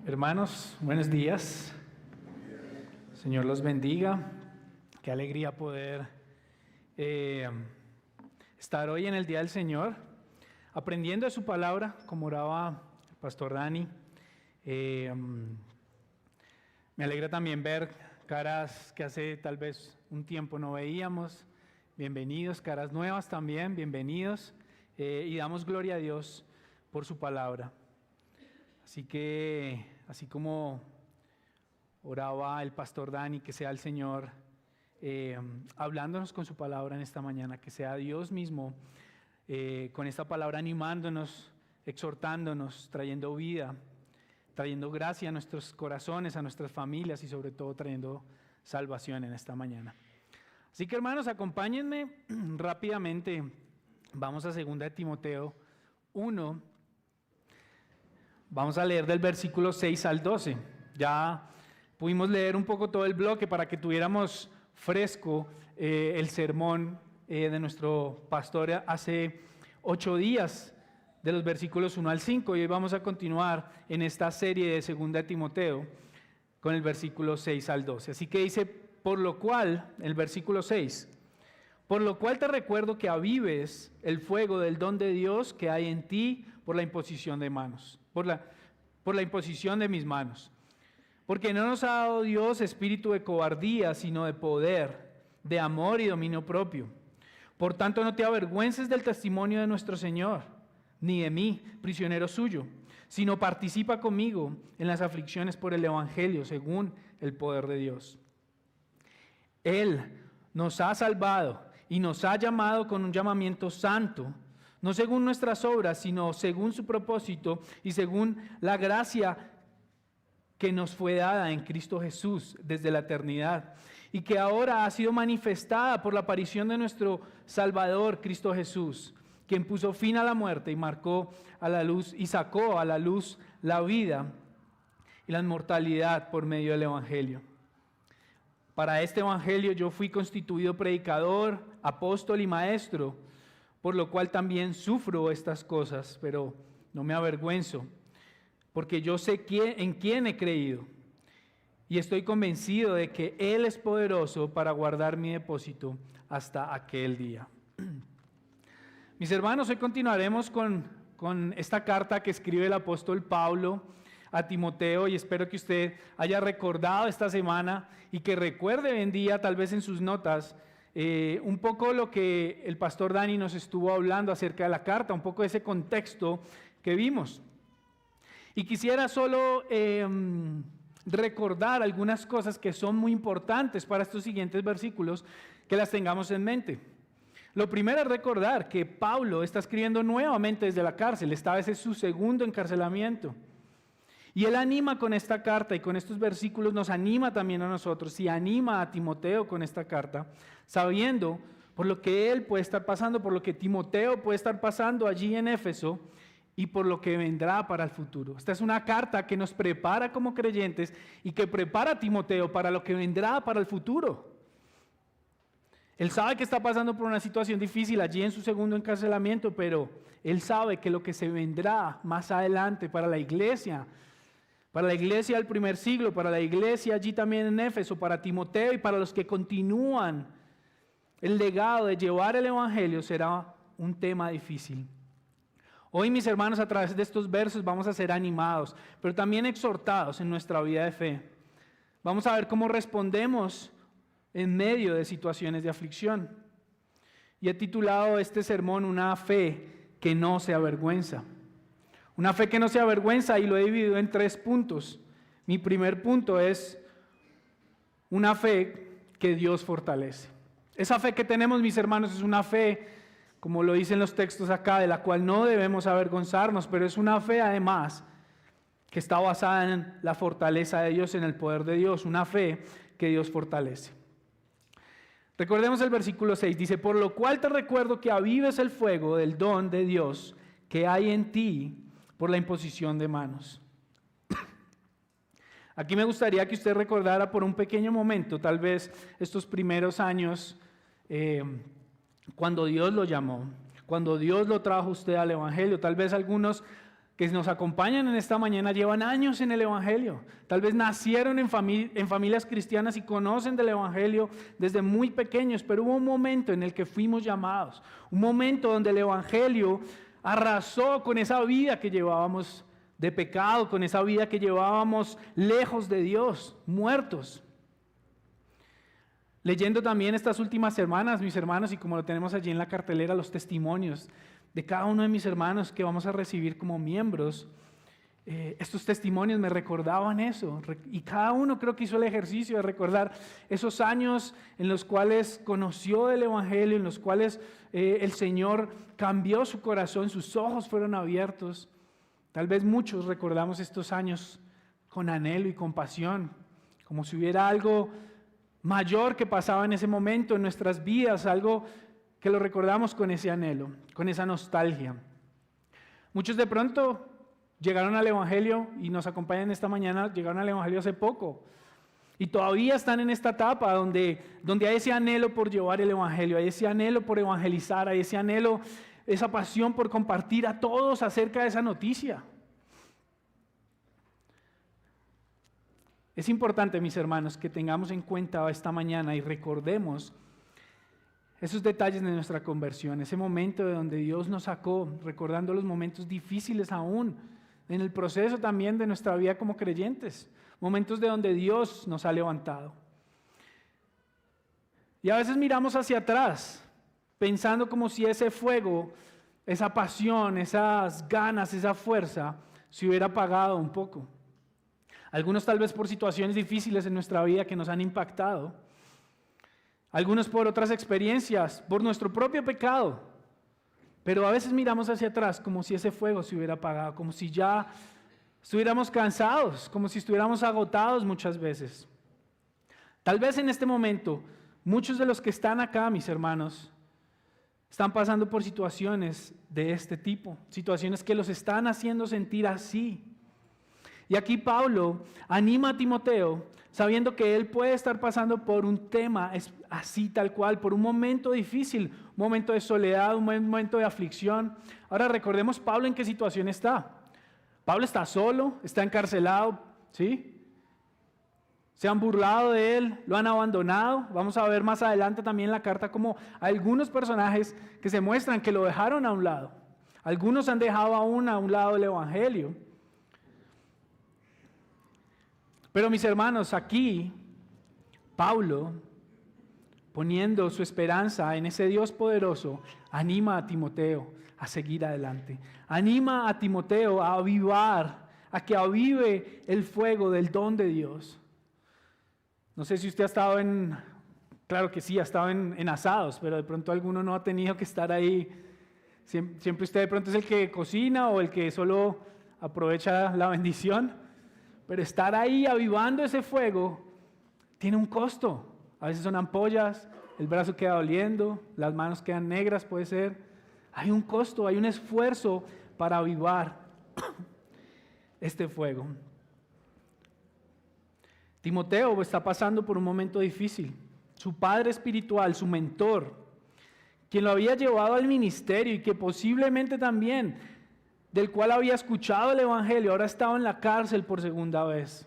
Hermanos, buenos días. Señor los bendiga. Qué alegría poder estar hoy en el Día del Señor, aprendiendo de su palabra, como oraba el pastor Dani. Me alegra también ver caras que hace tal vez un tiempo no veíamos. Bienvenidos, caras nuevas también, bienvenidos. Y damos gloria a Dios por su palabra. Así que, así como oraba el pastor Dani, que sea el Señor hablándonos con su palabra en esta mañana, que sea Dios mismo con esta palabra animándonos, exhortándonos, trayendo vida, trayendo gracia a nuestros corazones, a nuestras familias y sobre todo trayendo salvación en esta mañana. Así que hermanos, acompáñenme rápidamente. Vamos a 2 de Timoteo 1. Vamos a leer del versículo 6 al 12. Ya pudimos leer un poco todo el bloque para que tuviéramos fresco el sermón de nuestro pastor hace 8 días, de los versículos 1 al 5. Y hoy vamos a continuar en esta serie de 2 de Timoteo con el versículo 6 al 12. Así que dice, por lo cual, el versículo 6, por lo cual te recuerdo que avives el fuego del don de Dios que hay en ti por la imposición de manos. Por la imposición de mis manos. Porque no nos ha dado Dios espíritu de cobardía, sino de poder, de amor y dominio propio. Por tanto, no te avergüences del testimonio de nuestro Señor, ni de mí, prisionero suyo, sino participa conmigo en las aflicciones por el Evangelio, según el poder de Dios. Él nos ha salvado y nos ha llamado con un llamamiento santo, no según nuestras obras, sino según su propósito y según la gracia que nos fue dada en Cristo Jesús desde la eternidad y que ahora ha sido manifestada por la aparición de nuestro Salvador, Cristo Jesús, quien puso fin a la muerte y marcó a la luz y sacó a la luz la vida y la inmortalidad por medio del Evangelio. Para este Evangelio yo fui constituido predicador, apóstol y maestro, por lo cual también sufro estas cosas, pero no me avergüenzo, porque yo sé en quién he creído y estoy convencido de que Él es poderoso para guardar mi depósito hasta aquel día. Mis hermanos, hoy continuaremos con esta carta que escribe el apóstol Pablo a Timoteo y espero que usted haya recordado esta semana y que recuerde hoy en día, tal vez en sus notas, un poco lo que el pastor Dani nos estuvo hablando acerca de la carta, un poco de ese contexto que vimos. Y quisiera solo recordar algunas cosas que son muy importantes para estos siguientes versículos, que las tengamos en mente. Lo primero es recordar que Pablo está escribiendo nuevamente desde la cárcel, esta vez es su segundo encarcelamiento. Y él anima con esta carta y con estos versículos nos anima también a nosotros y anima a Timoteo con esta carta, sabiendo por lo que él puede estar pasando, por lo que Timoteo puede estar pasando allí en Éfeso y por lo que vendrá para el futuro. Esta es una carta que nos prepara como creyentes y que prepara a Timoteo para lo que vendrá para el futuro. Él sabe que está pasando por una situación difícil allí en su segundo encarcelamiento, pero él sabe que lo que se vendrá más adelante para la iglesia del primer siglo, para la iglesia allí también en Éfeso, para Timoteo y para los que continúan el legado de llevar el Evangelio será un tema difícil. Hoy, mis hermanos, a través de estos versos vamos a ser animados, pero también exhortados en nuestra vida de fe. Vamos a ver cómo respondemos en medio de situaciones de aflicción. Y he titulado este sermón Una fe que no se avergüenza. Una fe que no se avergüenza y lo he dividido en 3 puntos. Mi primer punto es una fe que Dios fortalece. Esa fe que tenemos, mis hermanos, es una fe, como lo dicen los textos acá, de la cual no debemos avergonzarnos, pero es una fe además que está basada en la fortaleza de Dios, en el poder de Dios, una fe que Dios fortalece. Recordemos el versículo 6, dice, por lo cual te recuerdo que avives el fuego del don de Dios que hay en ti por la imposición de manos. Aquí me gustaría que usted recordara por un pequeño momento, tal vez estos primeros años, cuando Dios lo llamó, cuando Dios lo trajo usted al Evangelio. Tal vez algunos que nos acompañan en esta mañana llevan años en el Evangelio. Tal vez nacieron en familias cristianas y conocen del Evangelio desde muy pequeños, pero hubo un momento en el que fuimos llamados, un momento donde el Evangelio arrasó con esa vida que llevábamos de pecado, con esa vida que llevábamos lejos de Dios, muertos. Leyendo también estas últimas semanas, mis hermanos, y como lo tenemos allí en la cartelera, los testimonios de cada uno de mis hermanos que vamos a recibir como miembros, estos testimonios me recordaban eso, y cada uno creo que hizo el ejercicio de recordar esos años en los cuales conoció el Evangelio, en los cuales el Señor cambió su corazón, sus ojos fueron abiertos. Tal vez muchos recordamos estos años con anhelo y compasión, como si hubiera algo mayor que pasaba en ese momento en nuestras vidas, algo que lo recordamos con ese anhelo, con esa nostalgia. Muchos de pronto llegaron al Evangelio y nos acompañan esta mañana, llegaron al Evangelio hace poco y todavía están en esta etapa donde hay ese anhelo por llevar el Evangelio, hay ese anhelo por evangelizar, hay ese anhelo, esa pasión por compartir a todos acerca de esa noticia. Es importante, mis hermanos, que tengamos en cuenta esta mañana y recordemos esos detalles de nuestra conversión, ese momento de donde Dios nos sacó, recordando los momentos difíciles aún, en el proceso también de nuestra vida como creyentes, momentos de donde Dios nos ha levantado. Y a veces miramos hacia atrás, pensando como si ese fuego, esa pasión, esas ganas, esa fuerza, se hubiera apagado un poco. Algunos tal vez por situaciones difíciles en nuestra vida que nos han impactado. Algunos por otras experiencias, por nuestro propio pecado. Pero a veces miramos hacia atrás como si ese fuego se hubiera apagado, como si ya estuviéramos cansados, como si estuviéramos agotados muchas veces. Tal vez en este momento, muchos de los que están acá, mis hermanos, están pasando por situaciones de este tipo, situaciones que los están haciendo sentir así. Y aquí Pablo anima a Timoteo, sabiendo que él puede estar pasando por un tema así tal cual, por un momento difícil, un momento de soledad, un momento de aflicción. Ahora recordemos Pablo en qué situación está. Pablo está solo, está encarcelado, ¿sí? Se han burlado de él, lo han abandonado. Vamos a ver más adelante también en la carta como algunos personajes que se muestran que lo dejaron a un lado. Algunos han dejado aún a un lado el Evangelio. Pero mis hermanos, aquí Pablo, poniendo su esperanza en ese Dios poderoso, anima a Timoteo a seguir adelante. Anima a Timoteo a avivar, a que avive el fuego del don de Dios. No sé si usted ha estado claro que sí, ha estado en asados, pero de pronto alguno no ha tenido que estar ahí. Siempre usted de pronto es el que cocina o el que solo aprovecha la bendición. Pero estar ahí avivando ese fuego tiene un costo. A veces son ampollas, el brazo queda doliendo, las manos quedan negras, puede ser. Hay un costo, hay un esfuerzo para avivar este fuego. Timoteo está pasando por un momento difícil. Su padre espiritual, su mentor, quien lo había llevado al ministerio y que posiblemente también del cual había escuchado el Evangelio, ahora estaba en la cárcel por segunda vez.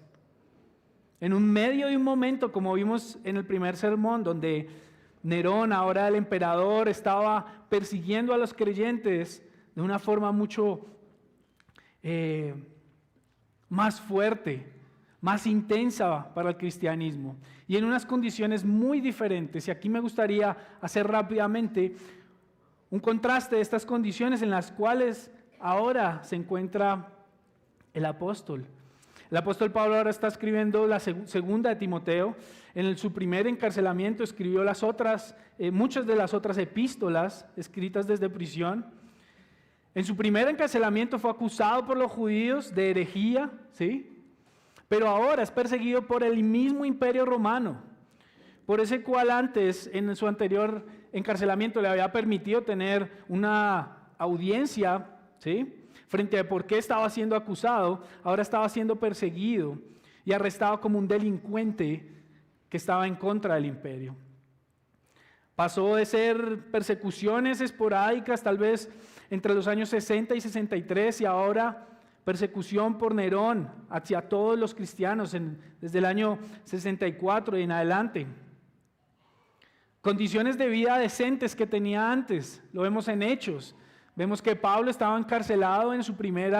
En un medio de un momento, como vimos en el primer sermón, donde Nerón, ahora el emperador, estaba persiguiendo a los creyentes de una forma mucho más fuerte, más intensa para el cristianismo, y en unas condiciones muy diferentes. Y aquí me gustaría hacer rápidamente un contraste de estas condiciones en las cuales ahora se encuentra el apóstol. El apóstol Pablo ahora está escribiendo la segunda de Timoteo. En su primer encarcelamiento escribió muchas de las otras epístolas escritas desde prisión. En su primer encarcelamiento fue acusado por los judíos de herejía, ¿sí? Pero ahora es perseguido por el mismo imperio romano, por ese cual antes, en su anterior encarcelamiento, le había permitido tener una audiencia, ¿sí? Frente a por qué estaba siendo acusado. Ahora estaba siendo perseguido y arrestado como un delincuente que estaba en contra del imperio. Pasó de ser persecuciones esporádicas, tal vez entre los años 60 y 63, y ahora persecución por Nerón hacia todos los cristianos desde el año 64 y en adelante. Condiciones de vida decentes que tenía antes, lo vemos en Hechos. Vemos que Pablo estaba encarcelado en su primer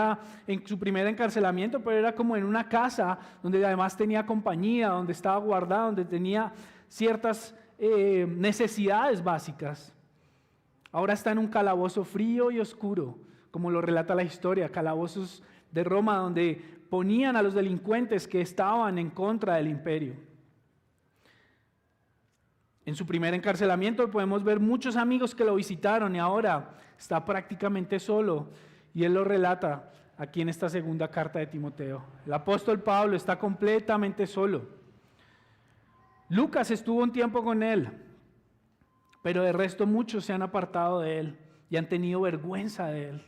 encarcelamiento, pero era como en una casa donde además tenía compañía, donde estaba guardado, donde tenía ciertas necesidades básicas. Ahora está en un calabozo frío y oscuro, como lo relata la historia, calabozos de Roma donde ponían a los delincuentes que estaban en contra del imperio. En su primer encarcelamiento podemos ver muchos amigos que lo visitaron y ahora está prácticamente solo. Y él lo relata aquí en esta segunda carta de Timoteo. El apóstol Pablo está completamente solo. Lucas estuvo un tiempo con él, pero de resto muchos se han apartado de él y han tenido vergüenza de él.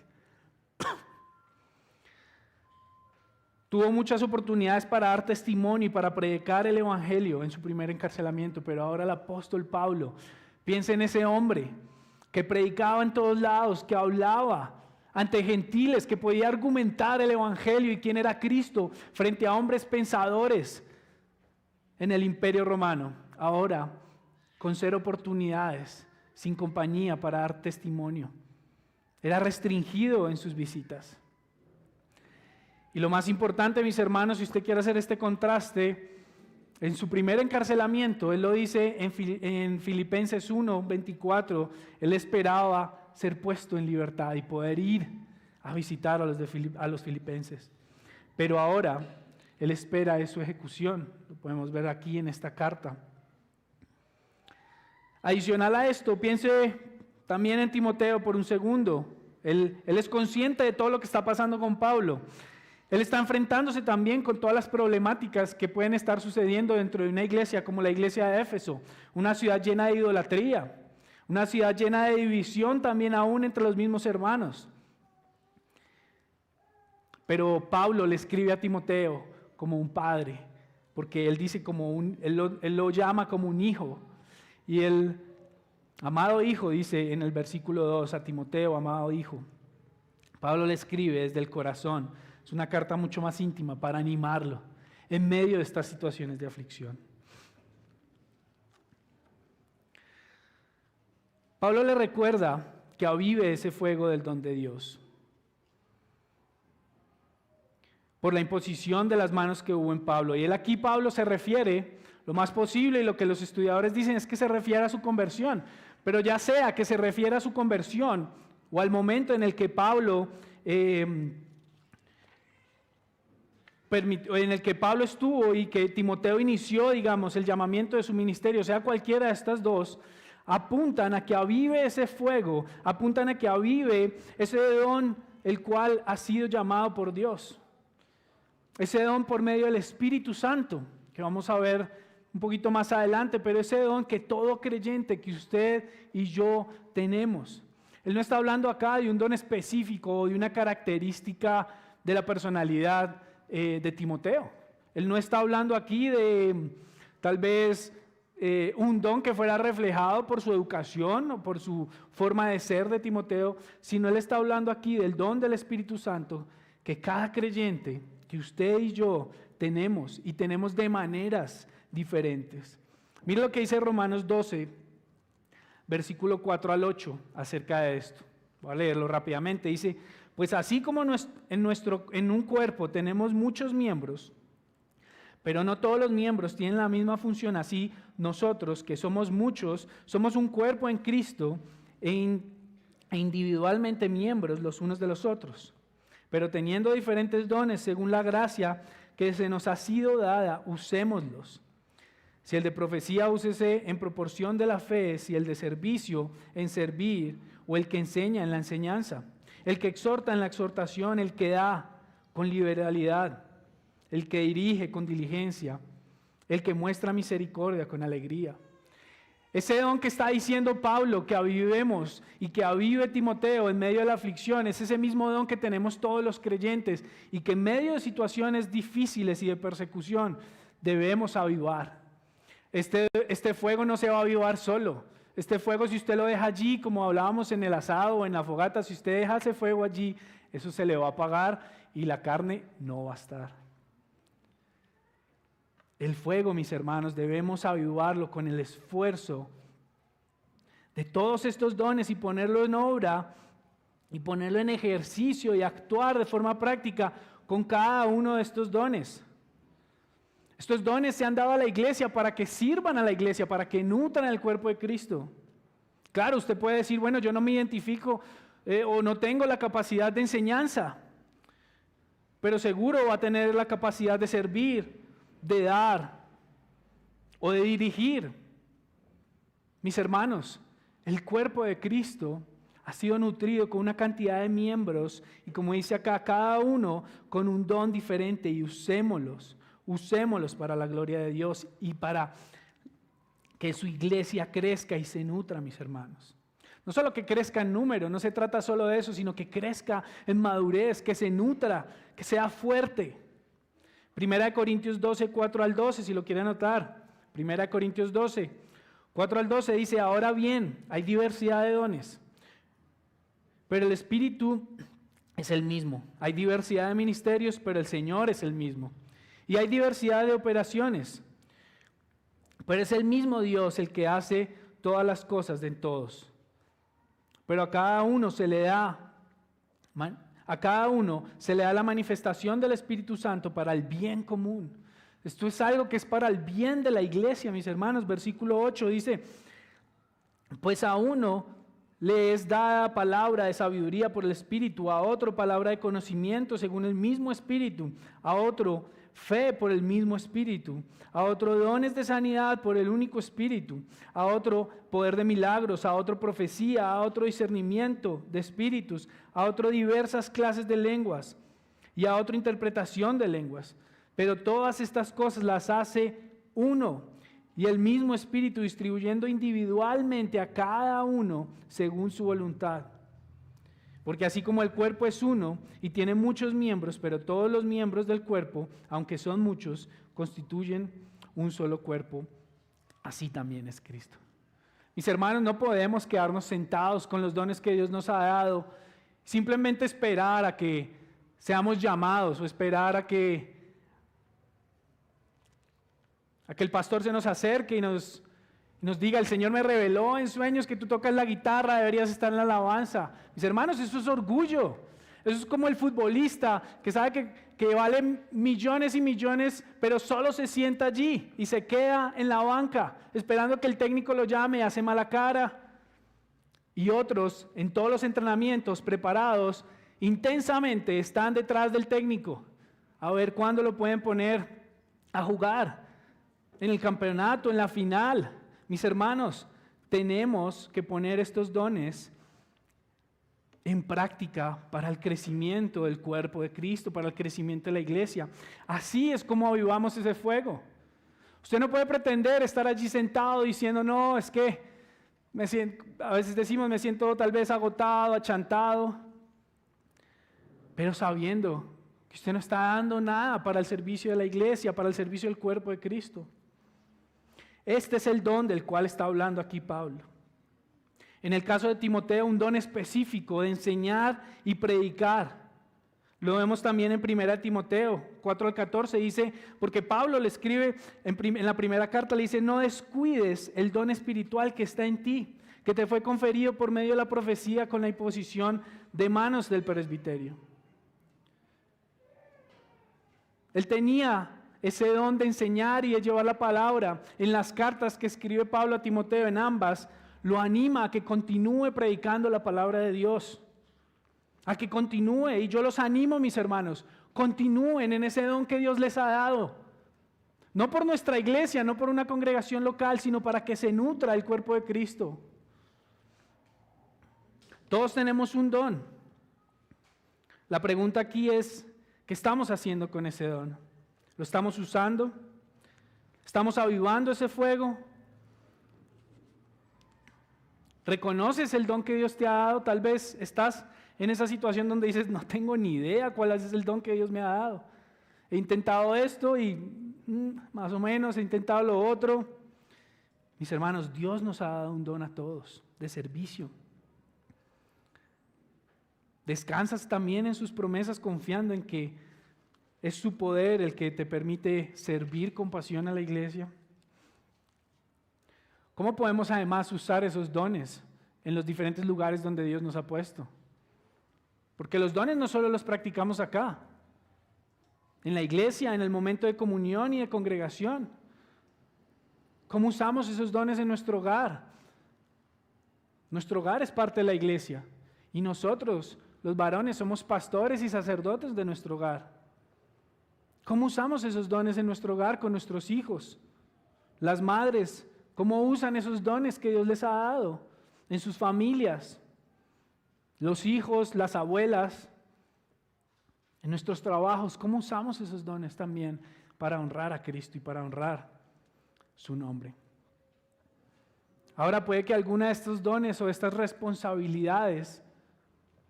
Tuvo muchas oportunidades para dar testimonio y para predicar el evangelio en su primer encarcelamiento, pero ahora el apóstol Pablo piensa en ese hombre que predicaba en todos lados, que hablaba ante gentiles, que podía argumentar el evangelio y quién era Cristo frente a hombres pensadores en el imperio romano. Ahora, con 0 oportunidades, sin compañía para dar testimonio. Era restringido en sus visitas. Y lo más importante, mis hermanos, si usted quiere hacer este contraste, en su primer encarcelamiento, él lo dice en Filipenses 1:24, él esperaba ser puesto en libertad y poder ir a visitar a los filipenses. Pero ahora, él espera su ejecución, lo podemos ver aquí en esta carta. Adicional a esto, piense también en Timoteo por un segundo. Él es consciente de todo lo que está pasando con Pablo. Él está enfrentándose también con todas las problemáticas que pueden estar sucediendo dentro de una iglesia como la iglesia de Éfeso, una ciudad llena de idolatría, una ciudad llena de división también aún entre los mismos hermanos. Pero Pablo le escribe a Timoteo como un padre, porque él dice él lo llama como un hijo. Y el amado hijo dice en el versículo 2 a Timoteo, amado hijo. Pablo le escribe desde el corazón. Es una carta mucho más íntima para animarlo en medio de estas situaciones de aflicción. Pablo le recuerda que avive ese fuego del don de Dios por la imposición de las manos que hubo en Pablo. Y aquí Pablo se refiere, lo más posible, y lo que los estudiadores dicen es que se refiere a su conversión. Pero ya sea que se refiere a su conversión o al momento en el que Pablo estuvo y que Timoteo inició, digamos, el llamamiento de su ministerio, sea cualquiera de estas dos, apuntan a que avive ese fuego, apuntan a que avive ese don el cual ha sido llamado por Dios. Ese don por medio del Espíritu Santo, que vamos a ver un poquito más adelante, pero ese don que todo creyente, que usted y yo tenemos. Él no está hablando acá de un don específico o de una característica de la personalidad de Timoteo. Él no está hablando aquí de tal vez un don que fuera reflejado por su educación o por su forma de ser de Timoteo, sino él está hablando aquí del don del Espíritu Santo que cada creyente, que usted y yo tenemos y tenemos de maneras diferentes. Mira lo que dice Romanos 12, versículo 4 al 8 acerca de esto. Voy a leerlo rápidamente. Dice: pues así como en un cuerpo tenemos muchos miembros, pero no todos los miembros tienen la misma función, así nosotros, que somos muchos, somos un cuerpo en Cristo e individualmente miembros los unos de los otros. Pero teniendo diferentes dones según la gracia que se nos ha sido dada, usémoslos. Si el de profecía, úsese en proporción de la fe; si el de servicio, en servir; o el que enseña, en la enseñanza; el que exhorta, en la exhortación; el que da, con liberalidad; el que dirige, con diligencia; el que muestra misericordia, con alegría. Ese don que está diciendo Pablo que avivemos y que avive Timoteo en medio de la aflicción, es ese mismo don que tenemos todos los creyentes y que en medio de situaciones difíciles y de persecución debemos avivar. Este fuego no se va a avivar solo. Este fuego, si usted lo deja allí, como hablábamos en el asado o en la fogata, si usted deja ese fuego allí, eso se le va a apagar y la carne no va a estar. El fuego, mis hermanos, debemos avivarlo con el esfuerzo de todos estos dones y ponerlo en obra y ponerlo en ejercicio y actuar de forma práctica con cada uno de estos dones. Estos dones se han dado a la iglesia para que sirvan a la iglesia, para que nutran el cuerpo de Cristo. Claro, usted puede decir, bueno, yo no me identifico o no tengo la capacidad de enseñanza, pero seguro va a tener la capacidad de servir, de dar o de dirigir. Mis hermanos, el cuerpo de Cristo ha sido nutrido con una cantidad de miembros y como dice acá, cada uno con un don diferente y usémoslos para la gloria de Dios y para que su iglesia crezca y se nutra, mis hermanos. No solo que crezca en número, no se trata solo de eso, sino que crezca en madurez, que se nutra, que sea fuerte. 1 Corintios 12, 4 al 12, si lo quieren anotar. 1 Corintios 12, 4 al 12 dice, ahora bien, hay diversidad de dones, pero el Espíritu es el mismo. Hay diversidad de ministerios, pero el Señor es el mismo. Y hay diversidad de operaciones, pero es el mismo Dios el que hace todas las cosas en todos. Pero a cada uno se le da la manifestación del Espíritu Santo para el bien común. Esto es algo que es para el bien de la iglesia, mis hermanos. Versículo 8 dice, pues a uno le es dada palabra de sabiduría por el Espíritu, a otro palabra de conocimiento según el mismo Espíritu, a otro fe por el mismo Espíritu, a otro dones de sanidad por el único Espíritu, a otro poder de milagros, a otro profecía, a otro discernimiento de espíritus, a otro diversas clases de lenguas y a otro interpretación de lenguas. Pero todas estas cosas las hace uno y el mismo Espíritu distribuyendo individualmente a cada uno según su voluntad. Porque así como el cuerpo es uno y tiene muchos miembros, pero todos los miembros del cuerpo, aunque son muchos, constituyen un solo cuerpo, así también es Cristo. Mis hermanos, no podemos quedarnos sentados con los dones que Dios nos ha dado, simplemente esperar a que seamos llamados o esperar a que el pastor se nos acerque y nos diga, el Señor me reveló en sueños que tú tocas la guitarra, deberías estar en la alabanza. Mis hermanos, eso es orgullo. Eso es como el futbolista que sabe que vale millones y millones, pero solo se sienta allí y se queda en la banca, esperando que el técnico lo llame y hace mala cara. Y otros, en todos los entrenamientos preparados, intensamente están detrás del técnico, a ver cuándo lo pueden poner a jugar, en el campeonato, en la final. Mis hermanos, tenemos que poner estos dones en práctica para el crecimiento del cuerpo de Cristo, para el crecimiento de la iglesia. Así es como avivamos ese fuego. Usted no puede pretender estar allí sentado diciendo, no, es que a veces decimos, me siento tal vez agotado, achantado, pero sabiendo que usted no está dando nada para el servicio de la iglesia, para el servicio del cuerpo de Cristo. Este es el don del cual está hablando aquí Pablo. En el caso de Timoteo, un don específico de enseñar y predicar. Lo vemos también en 1 Timoteo 4 al 14, dice, porque Pablo le escribe en la primera carta, le dice, no descuides el don espiritual que está en ti, que te fue conferido por medio de la profecía con la imposición de manos del presbiterio. Él tenía ese don de enseñar y de llevar la palabra. En las cartas que escribe Pablo a Timoteo, en ambas, lo anima a que continúe predicando la palabra de Dios, a que continúe, y yo los animo, mis hermanos, continúen en ese don que Dios les ha dado, no por nuestra iglesia, no por una congregación local, sino para que se nutra el cuerpo de Cristo. Todos tenemos un don. La pregunta aquí es, ¿qué estamos haciendo con ese don? ¿Lo estamos usando? ¿Estamos avivando ese fuego? ¿Reconoces el don que Dios te ha dado? Tal vez estás en esa situación donde dices, no tengo ni idea cuál es el don que Dios me ha dado. He intentado esto y más o menos he intentado lo otro. Mis hermanos, Dios nos ha dado un don a todos, de servicio ¿Descansas también en sus promesas confiando en que es su poder el que te permite servir con pasión a la iglesia? ¿Cómo podemos además usar esos dones en los diferentes lugares donde Dios nos ha puesto? Porque los dones no solo los practicamos acá, en la iglesia, en el momento de comunión y de congregación. ¿Cómo usamos esos dones en nuestro hogar? Nuestro hogar es parte de la iglesia y nosotros, los varones, somos pastores y sacerdotes de nuestro hogar. ¿Cómo usamos esos dones en nuestro hogar con nuestros hijos? Las madres, ¿cómo usan esos dones que Dios les ha dado en sus familias? Los hijos, las abuelas, en nuestros trabajos, ¿cómo usamos esos dones también para honrar a Cristo y para honrar su nombre? Ahora puede que alguna de estos dones o estas responsabilidades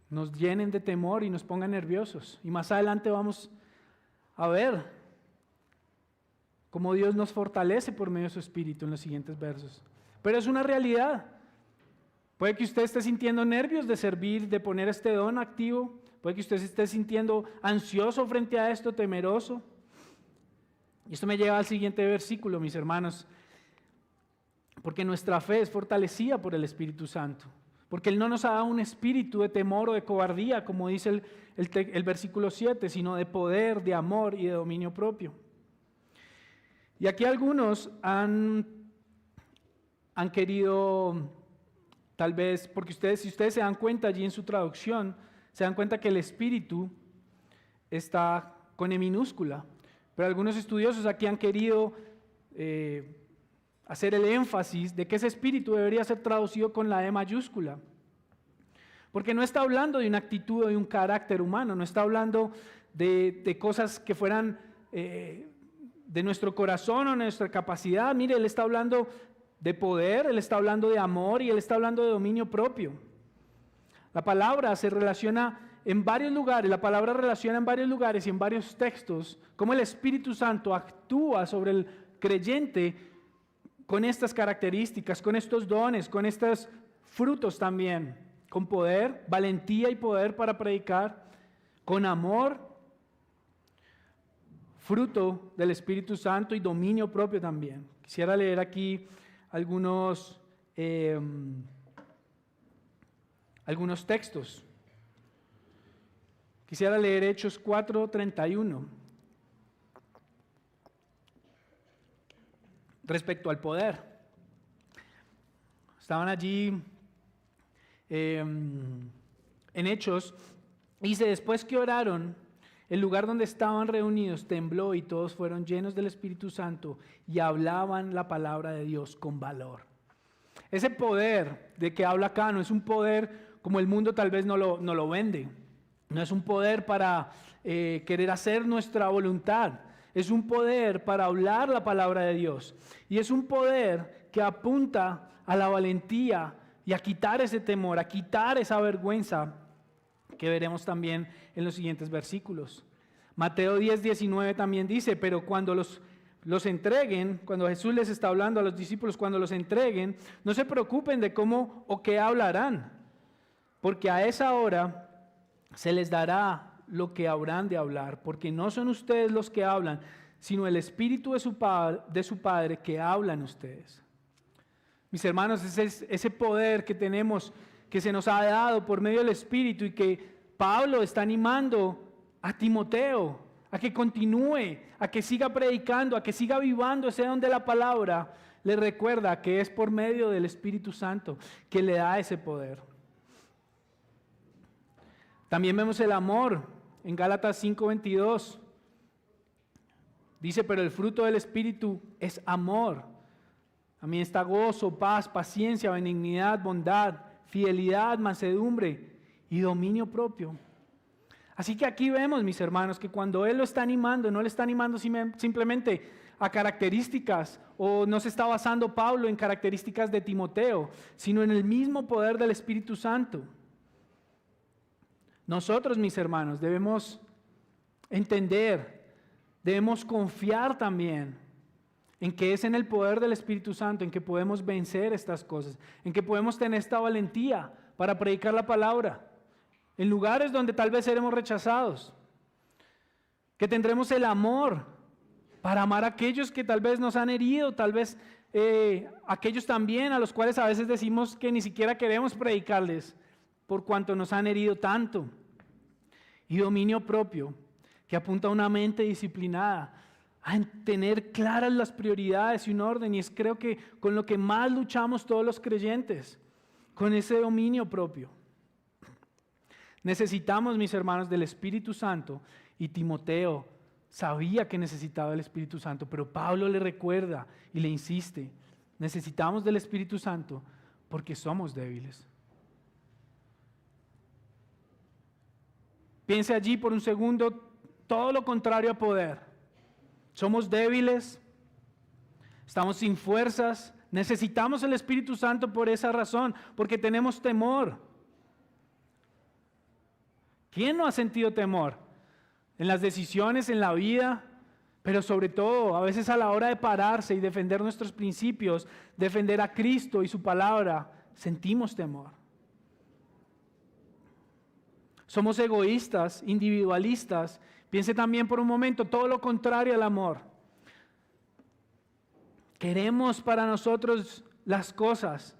nos llenen de temor y nos pongan nerviosos. Y más adelante vamos a ver cómo Dios nos fortalece por medio de su Espíritu en los siguientes versos. Pero es una realidad. Puede que usted esté sintiendo nervios de servir, de poner este don activo. Puede que usted se esté sintiendo ansioso frente a esto, temeroso. Y esto me lleva al siguiente versículo, mis hermanos. Porque nuestra fe es fortalecida por el Espíritu Santo. Porque Él no nos ha dado un espíritu de temor o de cobardía, como dice el versículo 7, sino de poder, de amor y de dominio propio. Y aquí algunos han querido, tal vez, porque si ustedes se dan cuenta allí en su traducción, se dan cuenta que el espíritu está con E minúscula. Pero algunos estudiosos aquí han querido hacer el énfasis de que ese espíritu debería ser traducido con la E mayúscula. Porque no está hablando de una actitud o de un carácter humano, no está hablando de cosas que fueran de nuestro corazón o nuestra capacidad. Mire, Él está hablando de poder, Él está hablando de amor y Él está hablando de dominio propio. La palabra se relaciona en varios lugares, la palabra relaciona en varios lugares y en varios textos cómo el Espíritu Santo actúa sobre el creyente con estas características, con estos dones, con estos frutos también, con poder, valentía y poder para predicar, con amor, fruto del Espíritu Santo y dominio propio también. Quisiera leer aquí algunos textos. Quisiera leer Hechos 4:31. Respecto al poder. Estaban allí en Hechos, dice, después que oraron, el lugar donde estaban reunidos tembló y todos fueron llenos del Espíritu Santo y hablaban la palabra de Dios con valor. Ese poder de que habla acá no es un poder como el mundo tal vez no lo vende. No es un poder para querer hacer nuestra voluntad. Es un poder para hablar la palabra de Dios. Y es un poder que apunta a la valentía y a quitar ese temor, a quitar esa vergüenza que veremos también en los siguientes versículos. Mateo 10:19 también dice, pero cuando los entreguen, cuando Jesús les está hablando a los discípulos, cuando los entreguen, no se preocupen de cómo o qué hablarán, porque a esa hora se les dará lo que habrán de hablar, porque no son ustedes los que hablan, sino el Espíritu de su Padre que habla en ustedes. Mis hermanos, ese poder que tenemos, que se nos ha dado por medio del Espíritu y que Pablo está animando a Timoteo a que continúe, a que siga predicando, a que siga vivando ese don de la palabra, le recuerda que es por medio del Espíritu Santo que le da ese poder. También vemos el amor en Gálatas 5:22. Dice, pero el fruto del Espíritu es amor. También está gozo, paz, paciencia, benignidad, bondad, fidelidad, mansedumbre y dominio propio. Así que aquí vemos, mis hermanos, que cuando Él lo está animando, no le está animando simplemente a características, o no se está basando Pablo en características de Timoteo, sino en el mismo poder del Espíritu Santo. Nosotros, mis hermanos, debemos entender, debemos confiar también en que es en el poder del Espíritu Santo en que podemos vencer estas cosas, en que podemos tener esta valentía para predicar la palabra, en lugares donde tal vez seremos rechazados, que tendremos el amor para amar a aquellos que tal vez nos han herido, tal vez aquellos también a los cuales a veces decimos que ni siquiera queremos predicarles por cuanto nos han herido tanto. Y dominio propio, que apunta a una mente disciplinada, a tener claras las prioridades y un orden, y es creo que con lo que más luchamos todos los creyentes, con ese dominio propio. Necesitamos, mis hermanos, del Espíritu Santo, y Timoteo sabía que necesitaba el Espíritu Santo, pero Pablo le recuerda y le insiste, necesitamos del Espíritu Santo porque somos débiles. Piense allí por un segundo, todo lo contrario a poder. Somos débiles, estamos sin fuerzas, necesitamos el Espíritu Santo por esa razón, porque tenemos temor. ¿Quién no ha sentido temor? En las decisiones, en la vida, pero sobre todo a veces a la hora de pararse y defender nuestros principios, defender a Cristo y su palabra, sentimos temor. Somos egoístas, individualistas. Piense también por un momento todo lo contrario al amor. Queremos para nosotros las cosas.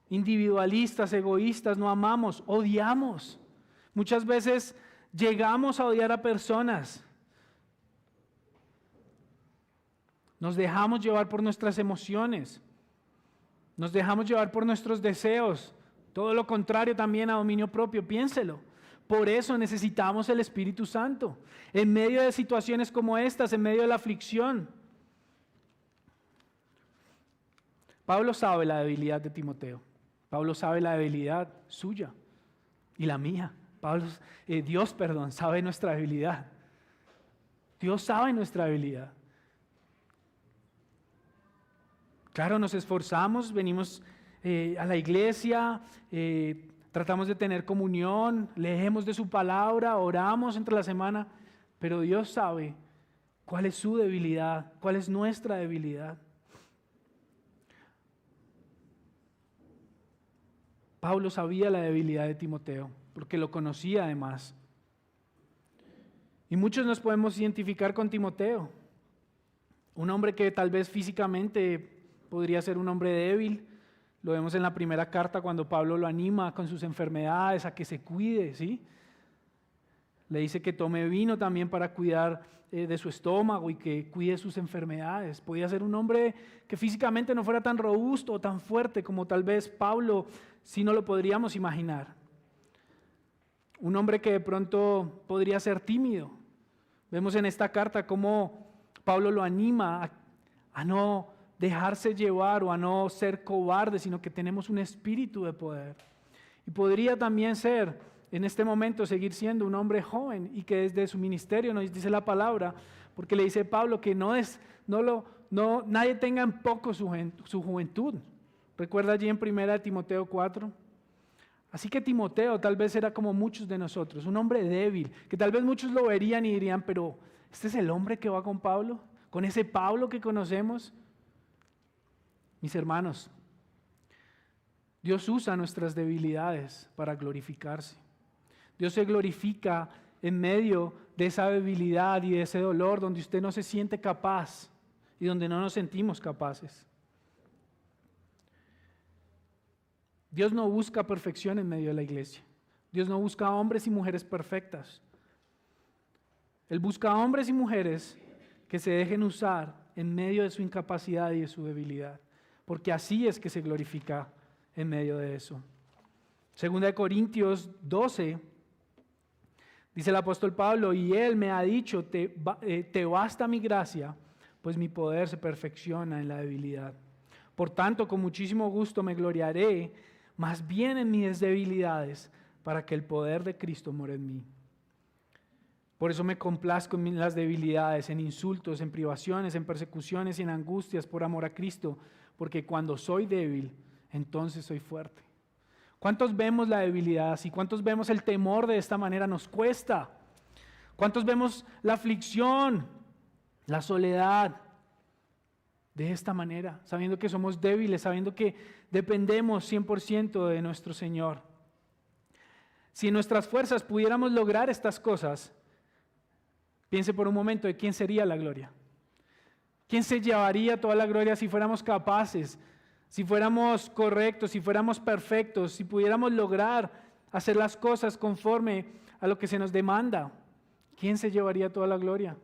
Individualistas, egoístas, no amamos, odiamos. Muchas veces llegamos a odiar a personas. Nos dejamos llevar por nuestras emociones. Nos dejamos llevar por nuestros deseos. Todo lo contrario también a dominio propio, piénselo. Por eso necesitamos el Espíritu Santo. En medio de situaciones como estas, en medio de la aflicción. Pablo sabe la debilidad de Timoteo. Pablo sabe la debilidad suya y la mía. Dios sabe nuestra debilidad. Dios sabe nuestra debilidad. Claro, nos esforzamos, venimos a la iglesia, tratamos de tener comunión, leemos de su palabra, oramos entre la semana, pero Dios sabe cuál es su debilidad, cuál es nuestra debilidad. Pablo sabía la debilidad de Timoteo, porque lo conocía además. Y muchos nos podemos identificar con Timoteo, un hombre que tal vez físicamente podría ser un hombre débil. Lo vemos en la primera carta cuando Pablo lo anima con sus enfermedades a que se cuide, ¿sí? Le dice que tome vino también para cuidar de su estómago y que cuide sus enfermedades. Podía ser un hombre que físicamente no fuera tan robusto o tan fuerte como tal vez Pablo, si no lo podríamos imaginar. Un hombre que de pronto podría ser tímido. Vemos en esta carta cómo Pablo lo anima a no dejarse llevar o a no ser cobarde, sino que tenemos un espíritu de poder. Y podría también ser, en este momento, seguir siendo un hombre joven y que desde su ministerio nos dice la palabra, porque le dice Pablo que nadie tenga en poco su juventud. Recuerda allí en 1 Timoteo 4. Así que Timoteo tal vez era como muchos de nosotros, un hombre débil, que tal vez muchos lo verían y dirían, pero ¿este es el hombre que va con Pablo? ¿Con ese Pablo que conocemos? Mis hermanos, Dios usa nuestras debilidades para glorificarse. Dios se glorifica en medio de esa debilidad y de ese dolor donde usted no se siente capaz y donde no nos sentimos capaces. Dios no busca perfección en medio de la iglesia. Dios no busca hombres y mujeres perfectas. Él busca hombres y mujeres que se dejen usar en medio de su incapacidad y de su debilidad. Porque así es que se glorifica en medio de eso. Segunda de Corintios 12, dice el apóstol Pablo, y él me ha dicho, te basta mi gracia, pues mi poder se perfecciona en la debilidad. Por tanto, con muchísimo gusto me gloriaré, más bien en mis debilidades, para que el poder de Cristo more en mí. Por eso me complazco en las debilidades, en insultos, en privaciones, en persecuciones y en angustias por amor a Cristo, porque cuando soy débil, entonces soy fuerte. ¿Cuántos vemos la debilidad así? ¿Cuántos vemos el temor de esta manera? Nos cuesta. ¿Cuántos vemos la aflicción, la soledad de esta manera? Sabiendo que somos débiles, sabiendo que dependemos 100% de nuestro Señor. Si en nuestras fuerzas pudiéramos lograr estas cosas, piense por un momento de quién sería la gloria. ¿Quién se llevaría toda la gloria si fuéramos capaces, si fuéramos correctos, si fuéramos perfectos, si pudiéramos lograr hacer las cosas conforme a lo que se nos demanda? ¿Quién se llevaría toda la gloria?